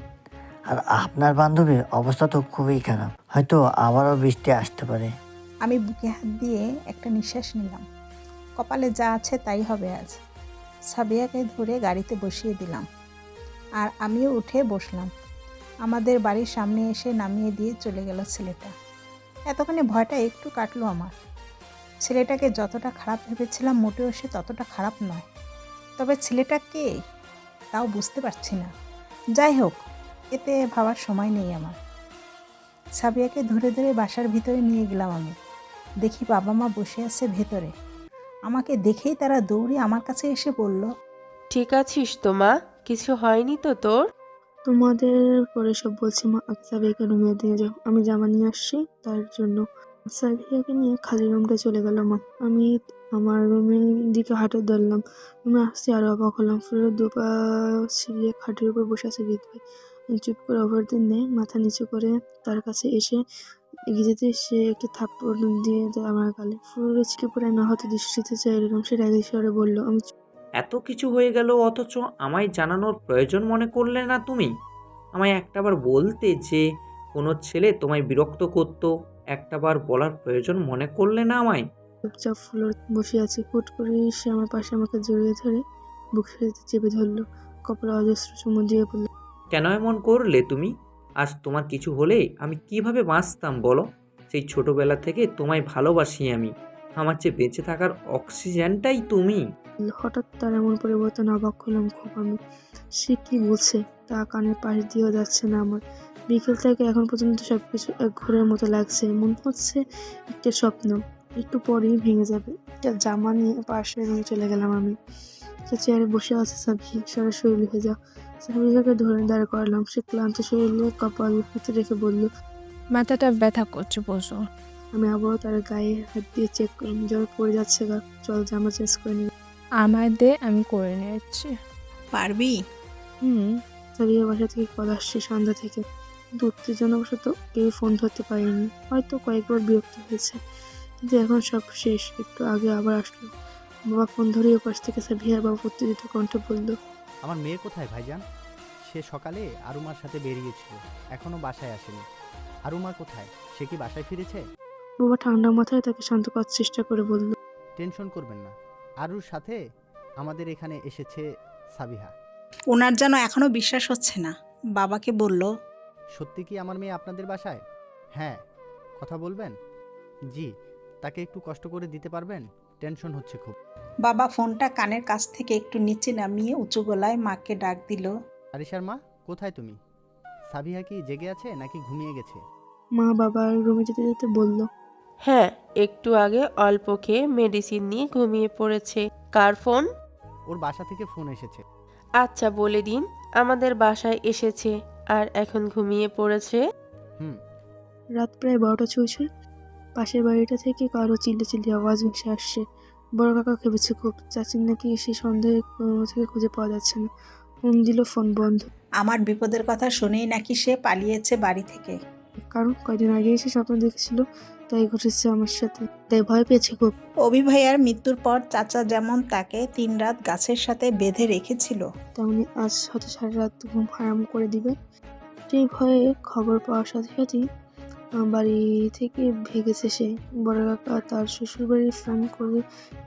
আর আপনার বান্ধবীর অবস্থা তো খুবই খারাপ, হয়তো আবারও বৃষ্টি আসতে পারে। আমি বুকে হাত দিয়ে একটা নিঃশ্বাস নিলাম। কপালে যা আছে তাই হবে আজ। সাবিয়াকে ধরে গাড়িতে বসিয়ে দিলাম, আর আমিও উঠে বসলাম। আমাদের বাড়ির সামনে এসে নামিয়ে দিয়ে চলে গেল ছেলেটা। এতক্ষণে ভয়টা একটু কাটলো আমার। ছেলেটাকে যতটা খারাপ ভেবেছিলাম মোটেও সে ততটা খারাপ নয়। তবে ছেলেটা কে তাও বুঝতে পারছি না। যাই হোক, এতে ভাবার সময় নেই আমার। সাবিয়াকে ধরে ধরে বাসার ভিতরে নিয়ে গেলাম আমি। দেখি বাবা মা বসে আছে ভেতরে। আমাকে দেখেই তারা দৌড়ে আমার কাছে এসে বলল, ঠিক আছিস তো মা? কিছু হয়নি তো তোর? তোমাদের পরে সব বলছি মা। সাবিয়াকে রুমে দিয়ে যাও, আমি জামা নিয়ে আসছি তার জন্য। সাবিয়াকে নিয়ে খালি রুমটা চলে গেল মা। আমি আমার রুমের দিকে হাঁটে ধরলাম। রুমে আসছি আরো অবাক হলাম। ফ্লোরে দুপা ছিঁড়িয়ে খাটের উপর বসে আছে হৃদ ভাই। চুপ করে অভরদিন নেই, মাথা নিচু করে তার কাছে এসে এগিয়ে যেতে সে একটু থাপ্পড় দিয়ে দেয় আমার গালে। ফ্লোরে ছিটকে পড়ে না হতে দৃষ্টিতে চাইলাম। সে রাগী স্বরে বলল, আমি এত কিছু হয়ে গেল অথচ আমায় জানানোর প্রয়োজন মনে করলে না তুমি? আমায় একটাবার বলতে যে কোনো ছেলে তোমায় বিরক্ত করতো, একটাবার বলার প্রয়োজন মনে করলে না আমায়? চুপচাপ ফ্লোর বসে আছি। হুট করে সে আমার পাশে আমাকে জড়িয়ে ধরে বুকের সাথে চেপে ধরলো, কপালে অজস্র চুমু দিয়ে বলল, কেন এমন করলে তুমি? আজ তোমার কিছু হলে আমি কিভাবে বাঁচতাম বলো? সেই ছোটবেলা থেকে তোমায় ভালোবাসি আমি। আমার চেয়ে বেঁচে থাকার অক্সিজেনটাই তুমি। হঠাৎ তার এমন পরিবর্তন অবাক হলাম খুব আমি। সে কি বলছে তা কানের পাশ দিয়েও যাচ্ছে না আমার। বিকেল থেকে এখন পর্যন্ত সবকিছু এক ঘোরের মতো লাগছে, মনে হচ্ছে একটা স্বপ্ন, একটু পরেই ভেঙে যাবে। একটা জামা নিয়ে পাশের রুমে চলে গেলাম আমি। সে চেয়ারে বসে আছে সাবিহা, সারা শরীর ভেজা। সাবিহাকে ধরে দাঁড় করালাম। সে ক্লান্ত শরীরে কপাল হাতে রেখে বলল, মাথাটা ব্যথা করছে, বসো। আমি আবারও তার গায়ে হাত দিয়ে চেক করলাম, জ্বর পড়ে যাচ্ছে গা। চল জামা চেঞ্জ করে নিই। আমার দে, আমি করে নিচ্ছি। পারবি? সাবিহা বাসা থেকে কল আসছে সন্ধ্যা থেকে, কিন্তু উত্তেজনাবশত কেউ ফোন ধরতে পারেনি। হয়তো কয়েকবার বিরক্ত হয়েছে, কিন্তু এখন সব শেষ। একটু আগে আবার আসলো। বাবা ফোন ধরেই ওপাশ থেকে সাবিহার বাবা উত্তেজিত কণ্ঠে বলল, আমার মেয়ে কোথায় ভাইজান? সে সকালে আরুমার সাথে বেরিয়েছিল, এখনো বাসায় আসেনি। আরুমা কোথায়? সে কি বাসায় ফিরেছে? বাবা ঠান্ডা মাথায় তাকে শান্ত করার চেষ্টা করে বলল, টেনশন করবেন না, আরুর সাথে আমাদের এখানে এসেছে সাবিহা। ওনার যেন এখনো বিশ্বাস হচ্ছে না। বাবাকে বলল, সত্যি কি আমার মেয়ে আপনাদের বাসায়? হ্যাঁ, কথা বলবেন? জি, তাকে একটু কষ্ট করে দিতে পারবেন? টেনশন হচ্ছে খুব। বাবা ফোনটা কানের কাছ থেকে একটু নিচে নামিয়ে উঁচু গলায় মাকে ডাক দিল, আরিশার মা, কোথায় তুমি? সাবিহা কি জেগে আছে নাকি ঘুমিয়ে গেছে? মা বাবার রুমে যেতে যেতে বলল, হ্যাঁ, একটু আগে অল্প খেয়ে মেডিসিন নিয়ে ঘুমিয়ে পড়েছে। কার ফোন? ওর বাসা থেকে ফোন এসেছে। আচ্ছা বলে দিন আমাদের বাসায় এসেছে আর এখন ঘুমিয়ে পড়েছে। রাত প্রায় 12টা ছুঁয়েছে। পাশের বাড়িটা থেকে কারো চিল্লাচিল্লি আওয়াজ ভেসে আসছে। বড় কাকা খেপেছে খুব। চাচির নাকি সে সন্দেহে থেকে খুঁজে পাওয়া যাচ্ছে না। ফোন দিল, ফোন বন্ধ। আমার বিপদের কথা শুনেই নাকি সে পালিয়েছে বাড়ি থেকে। কারণ কয়দিন আগে এসে স্বপ্ন দেখেছিল, তাই ঘটেছে আমার সাথে, তাই ভয় পেয়েছে খুব। অভি ভাইয়ার মৃত্যুর পর চাচা যেমন তাকে 3 রাত গাছের সাথে বেঁধে রেখেছিল, তেমনি আজ হয়তো সারা রাত ঘুম হারাম করে দিবে। সেই ভয়ে খবর পাওয়ার সাথে সাথেই বাড়ি থেকে ভেগেছে সে। বড় কাকা তার শ্বশুর বাড়ি ফোন করে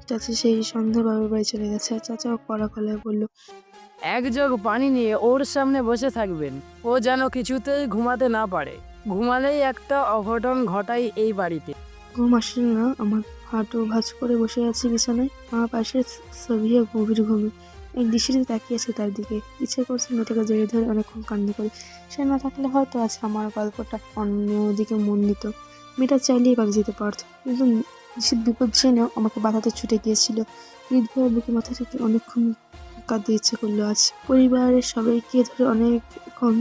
চাচা সেই সন্ধ্যায় বাবার বাড়ি চলে গেছে। চাচাও কড়া গলায় বলল, এক জগ পানি নিয়ে ওর সামনে বসে থাকবেন, ও যেন কিছুতেই ঘুমাতে না পারে। ঘুমালেই একটা অঘটন ঘটাই এই বাড়িতে। ঘুম আসছে না আমার। হাঁটু ভাঁজ করে বসে আছি বিছানায়। আমার পাশে সাবিহা গভীর ঘুমে এক দৃষ্টিতে তাকিয়েছে তার দিকে। ইচ্ছে করছে মেয়েটাকে জড়িয়ে ধরে অনেকক্ষণ কান্না করে। সে না থাকলে হয়তো আজ আমার গল্পটা অন্যদিকে মন নিত। মেয়েটা চাইলেই পালিয়ে যেতে পারত, কিন্তু নিশ্চিত বিপদ জেনেও আমাকে বাঁধাতে ছুটে গিয়েছিল। হৃদয়ের বুকে মাথা থেকে অনেকক্ষণ কাঁদতে ইচ্ছে করলো আজ। পরিবারের সবাইকে ধরে অনেকক্ষণ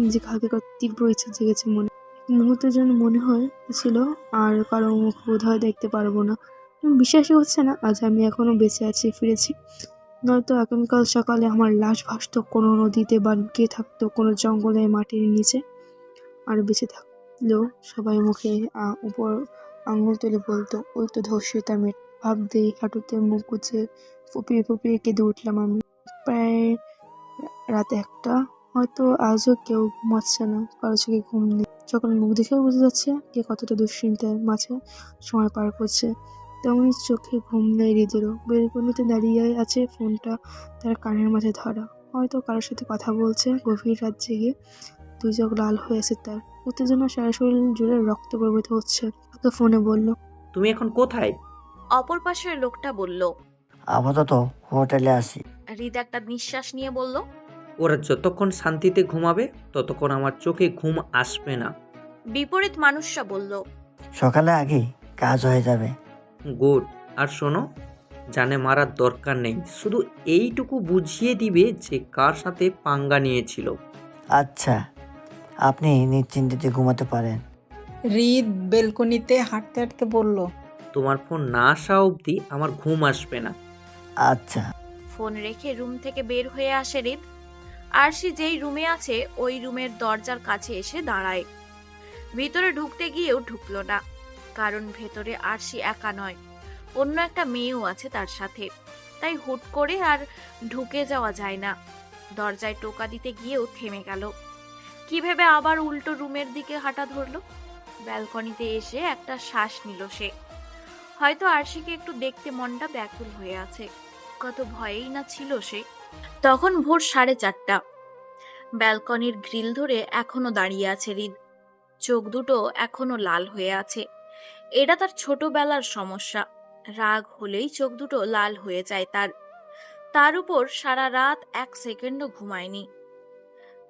নিজেকে হালকা করার তীব্র ইচ্ছা জেগেছে মনে। মুহূর্তের জন্য মনে হয়েছিল আর কারো মুখ বোধহয় দেখতে পারবো না। বিশ্বাসই হচ্ছে না আজ আমি এখনো বেঁচে আছি, ফিরেছি। নয়তো আগামীকাল সকালে আমার লাশ ভাসত কোনো নদীতে বা লুকিয়ে থাকতো কোনো জঙ্গলের মাটির নিচে। আর বেঁচে থাকলেও সবাই মুখে উপর আঙুল তুলে বলতো, ওই তো ধর্ষিতা মেয়ে। ভাবতেই হাঁটুতে মুখ গুজে ফুপিয়ে ফুপিয়ে কেঁদে উঠলাম আমি। প্রায় রাত 1টা। হয়তো আজও কেউ ঘুমাচ্ছে না, কারো চোখে ঘুম নেই। সকালে মুখ দেখেও বোঝা যাচ্ছে কে কতটা দুশ্চিন্তার মাঝে সময় পার করছে। তেমনি চোখে ঘুম নেই হৃদেরও। বেলকনিতে দাঁড়িয়ে আছে, ফোনটা তার কানের মাঝে ধরা। হয়তো কারোর সাথে কথা বলছে। গভীর রাত জেগে 2 চোখ লাল হয়েছে তার। উত্তেজনা সারা শরীর জুড়ে রক্ত প্রবাহিত হচ্ছে। তো ফোনে বলল, তুমি এখন কোথায়? অপর পাশের লোকটা বলল, আপাতত হোটেলে আছি। হৃদ একটা নিঃশ্বাস নিয়ে বলল, ওরা যতক্ষণ শান্তিতে ঘুমাবে ততক্ষণ আমার চোখে ঘুম আসবে না। বিপরীত মানুষটা বলল, সকালে আগেই কাজ হয়ে যাবে। গুড। আর শোনো, জানে মারার দরকার নেই, শুধু এইটুকু বুঝিয়ে দিবে যে কার সাথে পাঙ্গা নিয়েছিল। আচ্ছা, আপনি নিশ্চিন্তিতে ঘুমাতে পারেন। হৃদ বেলকনিতে হাঁটতে হাঁটতে বলল, তোমার ফোন না আসা অবধি আমার ঘুম আসবে না। আচ্ছা। ফোন রেখে রুম থেকে বের হয়ে আসে হৃদ। আরশি যেই রুমে আছে ওই রুমের দরজার কাছে এসে দাঁড়ায়। ভিতরে ঢুকতে গিয়েও ঢুকলো না, কারণ ভেতরে আরশি একা নয়, অন্য একটা মেয়েও আছে তার সাথে। তাই হুট করে আর ঢুকে যাওয়া যায় না। দরজায় টোকা দিতে গিয়েও থেমে গেল। কি ভেবে আবার উল্টো রুমের দিকে হাঁটা ধরলো। ব্যালকনিতে এসে একটা শ্বাস নিল সে। হয়তো আরশিকে একটু দেখতে মনটা ব্যাকুল হয়ে আছে। কত ভয়েই না ছিল সে। তখন ভোর 4:30। ব্যালকনির গ্রিল ধরে এখনো দাঁড়িয়ে আছে হৃদ। চোখ দুটো এখনো লাল হয়ে আছে। এটা তার ছোটবেলার সমস্যা। রাগ হলেই চোখ দুটো লাল হয়ে যায় তার উপর সারা রাত 1 সেকেন্ডও ঘুমায়নি।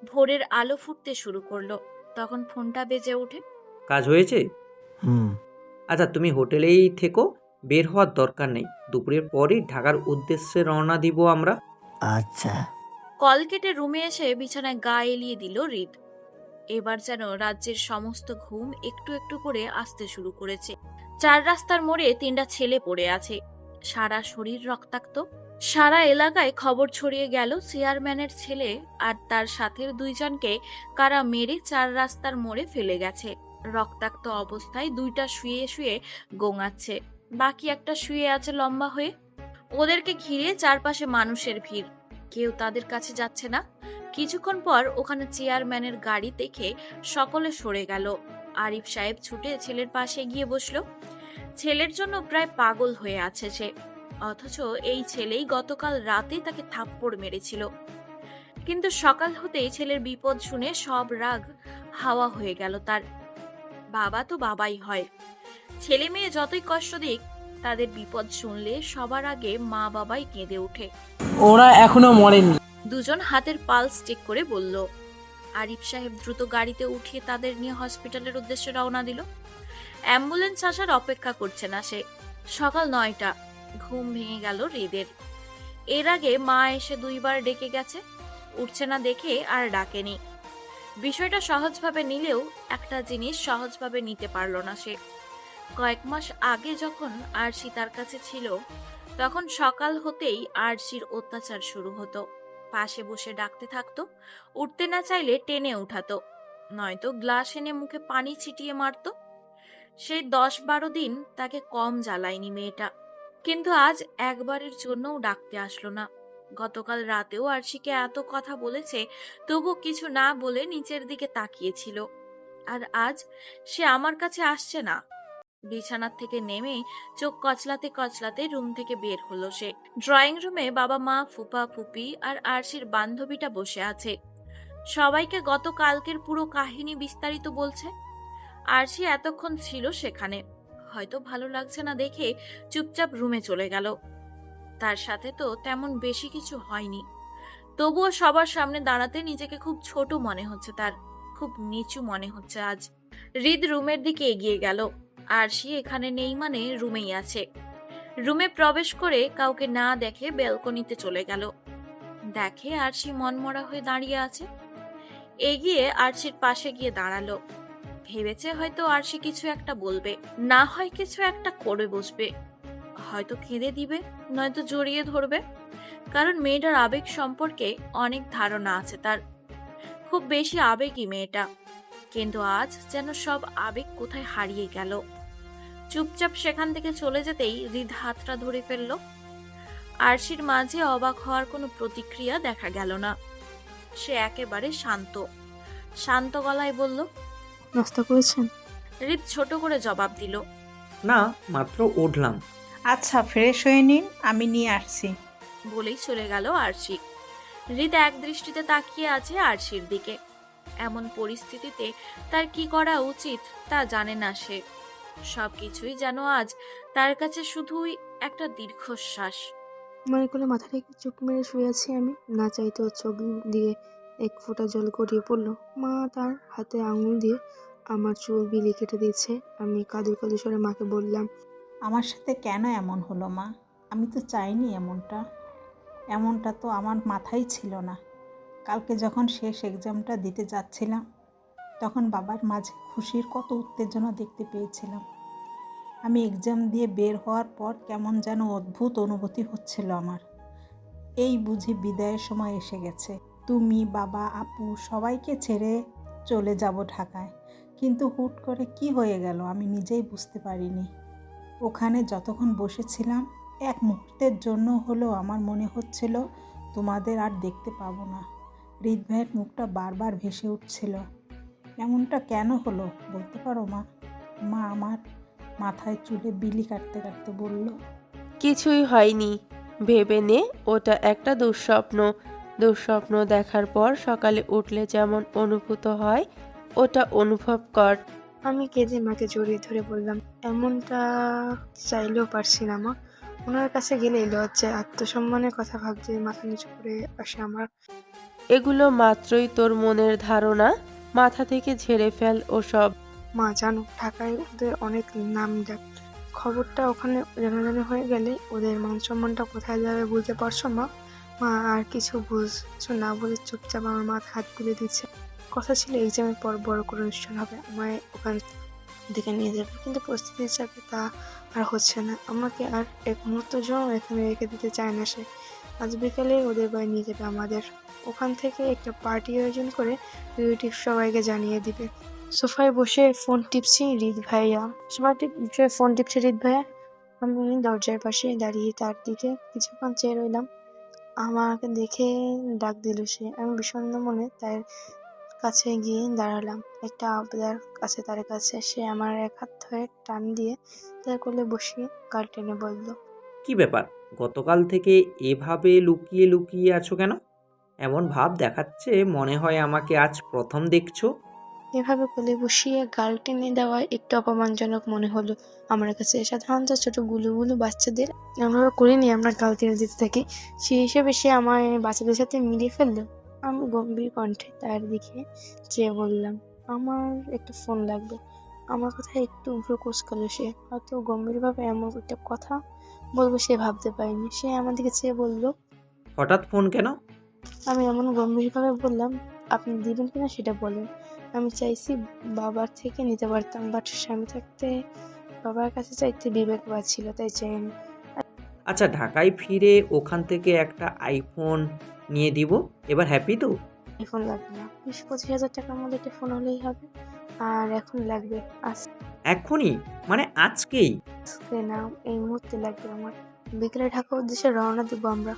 ভোরের আলো ফুটতে শুরু করলো, তখন ফোনটা বেজে ওঠে। কাজ হয়েছে? হুম। আচ্ছা, তুমি হোটেলেই থেকো, বের হওয়ার দরকার নেই। দুপুরের পরই ঢাকার উদ্দেশ্যে রওনা দিব আমরা। আচ্ছা। কল কেটে রুমে এসে বিছানায় গা এলিয়ে দিল হৃদ। এবার যেন রাজ্যের সমস্ত ঘুম একটু একটু করে আসতে শুরু করেছে। 4 রাস্তার মোড়ে 3টা ছেলে পড়ে আছে, সারা শরীর রক্তাক্ত। সারা এলাকায় খবর ছড়িয়ে গেল চেয়ারম্যানের ছেলে আর তার সাথের 2 জনকে কারা মেরে 4 রাস্তার মোড়ে ফেলে গেছে। রক্তাক্ত অবস্থায় 2টা শুয়ে শুয়ে গোঙাচ্ছে, বাকি একটা শুয়ে আছে লম্বা হয়ে। ওদেরকে ঘিরে চারপাশে মানুষের ভিড়, কেউ তাদের কাছে যাচ্ছে না। কিছুক্ষণ পর ওখানে চেয়ারম্যানের গাড়ি দেখে সকলে সরে গেল। আরিফ সাহেব ছুটে ছেলের পাশে গিয়ে বসলো। ছেলের জন্য প্রায় পাগল হয়ে আছে সে, অথচ এই ছেলেই গতকাল রাতে তাকে থাপ্পড় মেরেছিল। কিন্তু সকাল হতেই ছেলের বিপদ শুনে সব রাগ হাওয়া হয়ে গেল তার। বাবা তো বাবাই হয়, ছেলে মেয়ে যতই কষ্ট দিক, তাদের বিপদ শুনলে সবার আগে মা বাবাই কেঁদে ওঠে। ওরা এখনো মরেনি। 2 জন হাতের পালস চেক করে বলল। আরিফ সাহেব দ্রুত গাড়িতে উঠিয়ে তাদের নিয়ে হসপিটালের উদ্দেশ্যে রওনা দিল। অ্যাম্বুলেন্স আসার অপেক্ষা করছে না সে। সকাল 9টা। ঘুম ভেঙে গেল হৃদের। এর আগে মা এসে 2 বার ডেকে গেছে, উঠছে না দেখে আর ডাকেনি। বিষয়টা সহজভাবে নিলেও একটা জিনিস সহজভাবে নিতে পারল না সে। কয়েক মাস আগে যখন আরশি তার কাছে ছিল, তখন সকাল হতেই আরশির অত্যাচার শুরু হতো। পাশে বসে ডাকতে থাকতো, উঠতে না চাইলে টেনে উঠাতো, নয়তো গ্লাস এনে মুখে পানি ছিটিয়ে মারতো। সেই 10-12 দিন তাকে কম জ্বালায়নি মেয়েটা, কিন্তু আজ একবারের জন্যও ডাকতে আসলো না। গতকাল রাতেও আরশিকে এত কথা বলেছে, তবু কিছু না বলে নিচের দিকে তাকিয়েছিল। আর আজ সে আমার কাছে আসছে না। বিছানার থেকে নেমে চোখ কচলাতে কচলাতে রুম থেকে বের হলো সে। ড্রয়িং রুমে বাবা মা, ফুপা ফুপি আর আরশির বান্ধবীটা বসে আছে। সবাইকে গতকালকের পুরো কাহিনী বিস্তারিত বলছে। আরশি এতক্ষণ ছিল সেখানে, হয়তো ভালো লাগছে না দেখে চুপচাপ রুমে চলে গেল। তার সাথে তো তেমন বেশি কিছু হয়নি, তবুও সবার সামনে দাঁড়াতে নিজেকে খুব ছোট মনে হচ্ছে তার, খুব নিচু মনে হচ্ছে আজ। হৃদ রুমের দিকে এগিয়ে গেল। আরশি এখানে নেই মানে রুমেই আছে। রুমে প্রবেশ করে কাউকে না দেখে ব্যালকনিতে চলে গেল। দেখে আরশি মনমরা হয়ে দাঁড়িয়ে আছে। এগিয়ে আরশির পাশে গিয়ে দাঁড়ালো। ভেবেছে হয়তো আরশি কিছু একটা বলবে, না হয় কিছু একটা করে বসবে, হয়তো কেঁদে দিবে, নয়তো জড়িয়ে ধরবে। কারণ মেয়েটার আবেগ সম্পর্কে অনেক ধারণা আছে তার, খুব বেশি আবেগী মেয়েটা। কিন্তু আজ যেন সব আবেগ কোথায় হারিয়ে গেল। চুপচাপ সেখান থেকে চলে যেতেই হৃদ হাতটা ধরে ফেলল। আরশির মাঝে অবাক হওয়ার কোনো প্রতিক্রিয়া দেখা গেল না। সে একেবারে শান্ত শান্ত গলায় বলল, নাস্তা করেছেন? হৃদ ছোট করে জবাব দিল, না, মাত্র উঠলাম। আচ্ছা, ফ্রেশ হয়ে নিন, আমি নিয়ে আসছি। বলেই চলে গেল আরশি। হৃদ এক দৃষ্টিতে তাকিয়ে আছে আরশির দিকে। এমন পরিস্থিতিতে তার কি করা উচিত তা জানে না সে। সবকিছুই যেন আজ তার কাছে শুধুই একটা দীর্ঘশ্বাস। আমার কোলে মাথা রেখে চুপ মেরে শুয়ে আছি আমি। না চাইতেও চোখ দিয়ে 1 ফোঁটা জল গড়িয়ে পড়লো। মা তার হাতে আঙুল দিয়ে আমার চুল বিলি কেটে দিচ্ছে। আমি কাঁদুর কাঁদুর স্বরে মাকে বললাম, আমার সাথে কেন এমন হলো মা? আমি তো চাইনি এমনটা তো আমার মাথায় ছিল না। কালকে যখন শেষ এক্সামটা দিতে যাচ্ছিলাম, তখন বাবার মাঝে খুশির কত উত্তেজনা দেখতে পেয়েছিলাম। আমি এক্সাম দিয়ে বের হওয়ার পর কেমন যেন অদ্ভুত অনুভূতি হচ্ছিল আমার। এই বুঝি বিদায়ের সময় এসে গেছে। তুমি, বাবা, আপু সবাইকে ছেড়ে চলে যাব ঢাকায়। কিন্তু হুট করে কি হয়ে গেল আমি নিজেই বুঝতে পারিনি। ওখানে যতক্ষণ বসেছিলাম, এক মুহূর্তের জন্য হলেও আমার মনে হচ্ছিল তোমাদের আর দেখতে পাবো না। হৃদ ভাইয়ের মুখটা বারবার ভেসে উঠছিল। এমনটা কেন হলো বলতে পারো মা? মা, আমার মাথায় চুলে বিলি কাটতে কাটতে বলল, কিছুই হয়নি, ভেবে নে ওটা একটা দুঃস্বপ্ন। দুঃস্বপ্ন দেখার পর সকালে উঠলে যেমন অনুভূত হয় ওটা অনুভব কর। আমি কেঁদে মাকে জড়িয়ে ধরে বললাম, এমনটা চাইলেও পারছি না মা। ওনার কাছে গেলেই লজ্জায় আত্মসম্মানের কথা ভাবতে মাথা নিচু করে আসে আমার। এগুলো মাত্রই তোর মনের ধারণা, মাথা থেকে ঝেড়ে ফেল ওসব। মা জানো, ঢাকায় ওদের অনেক নাম ডাক। খবরটা ওখানে জানাজানি হয়ে গেলে ওদের মান সম্মানটা কোথায় যাবে বুঝতে পারছো মা? মা আর কিছু না বলে চুপচাপ আমার মাথায় হাত তুলে দিচ্ছে। কথা ছিল এক্সামের পর বড় করে অনুষ্ঠান হবে, আমায় ওখান থেকে নিয়ে যাবে, কিন্তু পরিস্থিতির চাপে তা আর হচ্ছে না। আমাকে আর এক মুহূর্তের জন্য এখানে রেখে দিতে চায় না সে। আজ বিকালে ওদের বাড়ি নিয়ে যাবে আমাদের। ওখান থেকে একটা পার্টি আয়োজন করে রিলেটিভ সবাইকে জানিয়ে দিবে। সোফায় বসে ফোন টিপছি রিদ ভাইয়া ফোন টিপছে রিদ ভাইয়া। আমি দরজার পাশে দাঁড়িয়ে তার দিকে কিছুক্ষণ চেয়ে রইলাম। আমাকে দেখে ডাক দিল সে। আমি বিষণ্ণ মনে তার কাছে গিয়ে দাঁড়ালাম। একটা আবদার আছে তার কাছে। সে আমার এক হাত ধরে টান দিয়ে তার কোলে বসিয়ে গাল টেনে বলল, কি ব্যাপার, গতকাল থেকে এভাবে লুকিয়ে লুকিয়ে আছো কেন? এমন ভাব দেখাচ্ছে মনে হয় আমাকে আজ প্রথম দেখছো। এভাবে কোলে বসিয়ে গাল টেনে দেওয়া একটু অপমানজনক মনে হলো আমার কাছে। সাধারণত ছোট গুলুগুলু বাচ্চাদের আমরা করিনি, আমরা গাল টেনে দিতে থাকি। সেই হিসেবে সে আমায় বাচ্চাদের সাথে মিলিয়ে ফেললো। আমি গম্ভীর কণ্ঠে তার দিকে চেয়ে বললাম, আমার একটা ফোন লাগবে। আমার কথা একটু ভ্রু কুঁচকালো সে। হয়তো গম্ভীরভাবে এমন একটা কথা বলবো সে ভাবতে পারেনি। সে আমার দিকে চেয়ে বলল, হঠাৎ ফোন কেন? আমি এমন গম্ভীরভাবে বললাম, আপনি দিবেন কিনা সেটা বলেন। আমি চাইছি বাবার থেকে নিতে পারতাম, বাট স্বামী থাকতে বাবার কাছে চাইতে বিবেকবাদ ছিল, তাই চাইনি। আচ্ছা, ঢাকায় ফিরে ওখান থেকে একটা আইফোন নিয়ে দিব, এবার হ্যাপি তো? এখন লাগবে না, 20-25 হাজার টাকার মধ্যে একটা ফোন হলেই হবে। আর এখন লাগবে এখনই? মানে আজকেই? আজকে না, এই মুহূর্তে লাগবে আমার। বিকেলে ঢাকা উদ্দেশ্যে রওনা দেবো আমরা।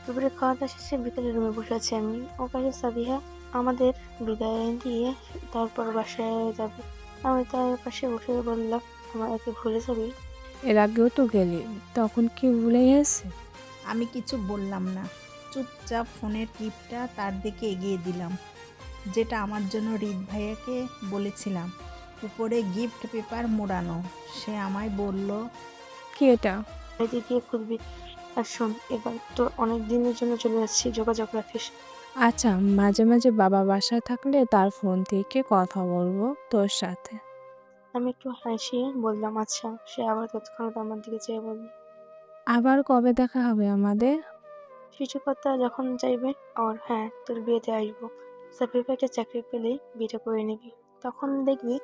দুপুরে খাওয়া দাওয়া শেষে বিকেলে রুমে বসে আছি আমি। ও কাছে সাবিহা আমাদের বিদায় দিয়ে তারপর বাসায় যাবে। আমি তার পাশে বসে বললাম, আমার একে ভুলে যাবি? এর আগেও তো গেলি, তখন কি ভুলে গেছে? আমি কিছু বললাম না, চুপচাপ ফোনের টিপটা তার দিকে এগিয়ে দিলাম, যেটা আমার জন্য রিদ ভাইয়াকে বলেছিলাম। উপরে গিফট পেপার মোড়ানো। সে আমায় বলল, কি এটা? বাড়িতে গিয়ে খুলবি। আর শোন, এবার তো অনেক দিনের জন্য চলে যাচ্ছি, যোগাযোগ রাখিস। আচ্ছা, মাঝে মাঝে বাবা বাসায় থাকলে তার ফোন থেকে কথা বলবো তোর সাথে। আমি একটু হাসিয়ে বললাম, আচ্ছা। সে আবার তৎক্ষণাৎ আমার দিকে চেয়ে বলল, আবার কবে দেখা হবে আমাদের? সৃষ্টিকর্তা যখন চাইবে। আর হ্যাঁ, তোর বিয়েতে আসবো। সাফিফা একটা চাকরি পেলেই বিয়েটা করে নিবি, তখন দেখবি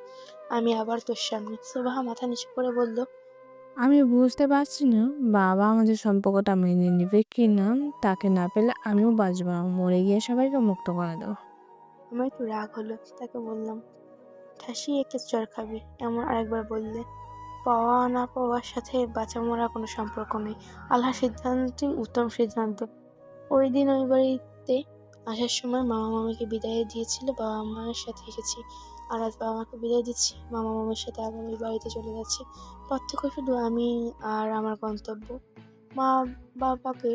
আমি আবার তোর সামনে। সুবাহা মাথা নিচু করে বলল, আমি বুঝতে পারছি না বাবা আমাদের সম্পর্কটা মেনে নিবে কি না। তাকে না পেলে আমিও বাঁচবো না, মরে গিয়ে সবাইকে মুক্ত করে দেবো। আমার একটু রাগ হলো। তাকে বললাম, ঠাসিয়ে একটা চড় খাবি এমন আরেকবার বললে। পাওয়া না পাওয়ার সাথে বাঁচা মরা কোনো সম্পর্ক নেই। আল্লাহর সিদ্ধান্তই উত্তম সিদ্ধান্ত। ওই দিন ওই বাড়িতে আসার সময় মামা মামিকে বিদায় দিয়েছিল, বাবা মায়ের সাথে এসেছি। আর আজ বাবা মাকে বিদায় দিচ্ছি, মামা মামির সাথে আবার ওই বাড়িতে চলে যাচ্ছি। পার্থক্য শুধু আমি আর আমার গন্তব্য। মা বাবাকে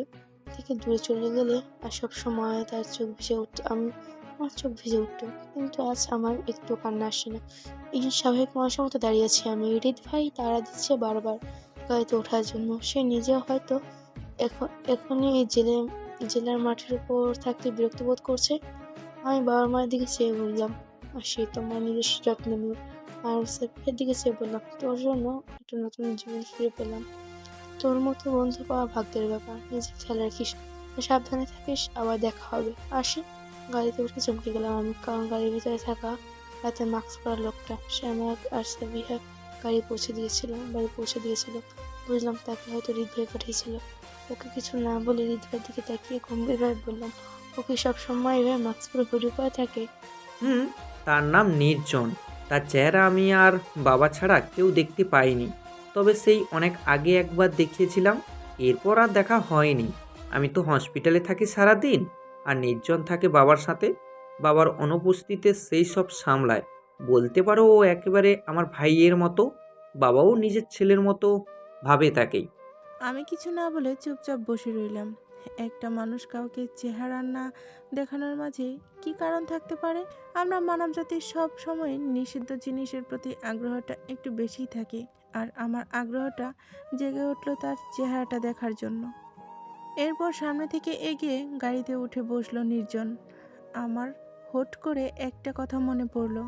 থেকে দূরে চলে গেলে আর সব সময় তার চোখ ভেসে উঠতো, আমার চোখ ভেসে উঠতো, কিন্তু আজ আমার একটু কান্না আসছে না। এই স্বাভাবিক মানুষের মতো দাঁড়িয়ে আছি আমি। রিদ ভাই তাড়া দিচ্ছে বারবার গাড়িতে ওঠার জন্য। সে নিজেও হয়তো এখনই এই জেলার মাঠের উপর থাকতে বিরক্ত বোধ করছে। আমি বাবার মায়ের দিকে চেয়ে বললাম, আসি, তোমার নিজের যত্ন নিও। আর সাফিয়ার দিকে চেয়ে বললাম, তোর জন্য একটা নতুন জীবন ফিরে পেলাম। তোর মতো বন্ধু পাওয়া ভাগ্যের ব্যাপার। নিজের খেয়াল রাখিস, সাবধানে থাকিস, আবার দেখা হবে। আসি। গাড়িতে উঠে চমকে গেলাম আমি, কারণ গাড়ির ভিতরে থাকা হাতে মাস্ক পরা লোকটা সে আমার আর সাবিহা বাড়ি পৌঁছে দিয়েছিল। বুঝলাম তাকে হয়তো রিদ ভাই পাঠিয়েছিল। ওকে কিছু না বলে রিদ ভাইয়ের দিকে তাকিয়ে গম্ভীরভাবে বললাম, ওকে সব সময় এভাবে মাস্ক পরে হুড়ি করে থাকে? তার নাম নির্জন। তার চেহারা আমি আর বাবা ছাড়া কেউ দেখতে পাইনি। তবে সেই অনেক আগে একবার দেখিয়েছিলাম, এরপর আর দেখা হয়নি। আমি তো হসপিটালে থাকি সারাদিন, আর নির্জন থাকে বাবার সাথে। বাবার অনুপস্থিতিতে সেই সব সামলায়। বলতে পারো ও একেবারে আমার ভাইয়ের মতো। বাবাও নিজের ছেলের মতো ভাবে তাকেই। আমি কিছু না বলে চুপচাপ বসে রইলাম। একটা মানুষ কাউকে চেহারা না দেখানোর মাঝে কি কারণ থাকতে পারে? আমরা মানবজাতির সব সময় নিষিদ্ধ জিনিসের প্রতি আগ্রহটা একটু বেশিই থাকে, আর আমার আগ্রহটা জেগে উঠলো তার চেহারাটা দেখার জন্য। এরপর সামনে থেকে এগিয়ে গাড়িতে উঠে বসলো নির্জন। আমার হুট করে একটা কথা মনে পড়লো।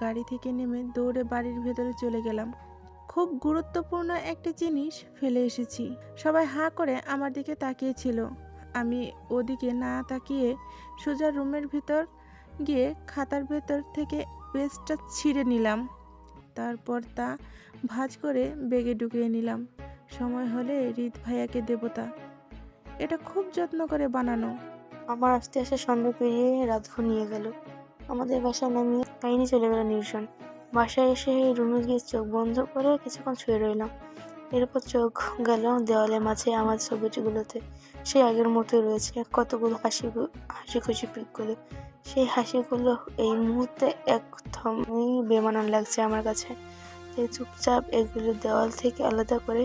গাড়ি থেকে নেমে দৌড়ে বাড়ির ভেতরে চলে গেলাম। খুব গুরুত্বপূর্ণ একটা জিনিস ফেলে এসেছি। সবাই হাঁ করে আমার দিকে তাকিয়েছিল। আমি ওদিকে না তাকিয়ে সোজা রুমের ভিতর গিয়ে খাতার ভেতর থেকে পেজটা ছিঁড়ে নিলাম। তারপর তা ভাঁজ করে ব্যাগে ঢুকিয়ে নিলাম। সময় হলে হৃদ ভাইয়াকে দেবতা। এটা খুব যত্ন করে বানানো। আমার আস্তে আস্তে সন্ধ্যা পেরিয়ে রাত ঘনিয়ে গেল। আমাদের বাসায় নামিয়ে কাহিনী চলে গেল নির্জন। বাসায় এসে রুমে গিয়ে চোখ বন্ধ করে কিছুক্ষণ শুয়ে রইলাম। এরপর চোখ গেল দেওয়ালের মাঝে আমার ছবিটিগুলোতে। সেই আগের মতোই রয়েছে কতগুলো হাসি খুশি পিকগুলো। সেই হাসিগুলো এই মুহূর্তে একদমই বেমানান লাগছে আমার কাছে। তাই চুপচাপ এগুলো দেওয়াল থেকে আলাদা করে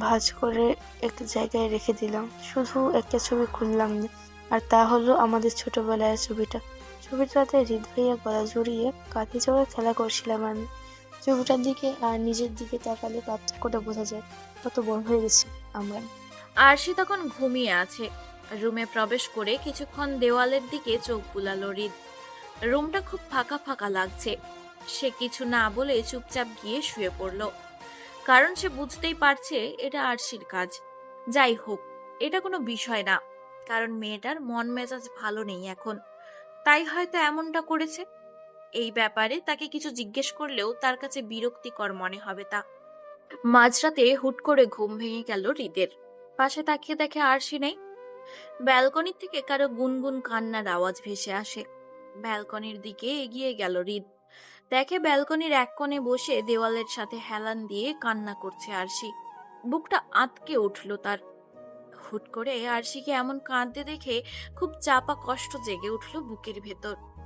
ভাঁজ করে এক জায়গায় রেখে দিলাম। শুধু একটা ছবি খুললাম না, আর তা হলো আমাদের ছোটবেলার ছবিটাতে হৃদ ভাইয়া গলা জড়িয়ে কাঁধে চড়ে খেলা করছিলাম আমি। ছবিটার দিকে আর নিজের দিকে তাকালে পার্থক্যটা বোঝা যায়, কত বড় হয়ে গেছি আমরা। আরশি তখন ঘুমিয়ে আছে। রুমে প্রবেশ করে কিছুক্ষণ দেওয়ালের দিকে চোখ বুলালো হৃদ। রুমটা খুব ফাঁকা ফাঁকা লাগছে। সে কিছু না বলে চুপচাপ গিয়ে শুয়ে পড়ল, কারণ সে বুঝতেই পারছে এটা আরশির কাজ। যাই হোক, এটা কোনো বিষয় না, কারণ মেয়েটার মন মেজাজ ভালো নেই এখন, তাই হয়তো এমনটা করেছে। এই ব্যাপারে তাকে কিছু জিজ্ঞেস করলেও তার কাছে বিরক্তিকর মনে হবে তা। মাঝরাতে হুট করে ঘুম ভেঙে গেল হৃদের। পাশে তাকিয়ে দেখে আরশি নেই। ব্যালকনি থেকে কারো গুনগুন কান্নার আওয়াজ ভেসে আসে। ব্যালকনির দিকে এগিয়ে গেল হৃদ। দেখে ব্যালকনির এক কোণে বসে দেওয়ালের সাথে হেলান দিয়ে কান্না করছে আরশি। বুকটা আঁতকে উঠল তার। হুট করে আরশিকে এমন কাঁদতে দেখে খুব চাপা কষ্ট জেগে উঠল বুকের ভেতর।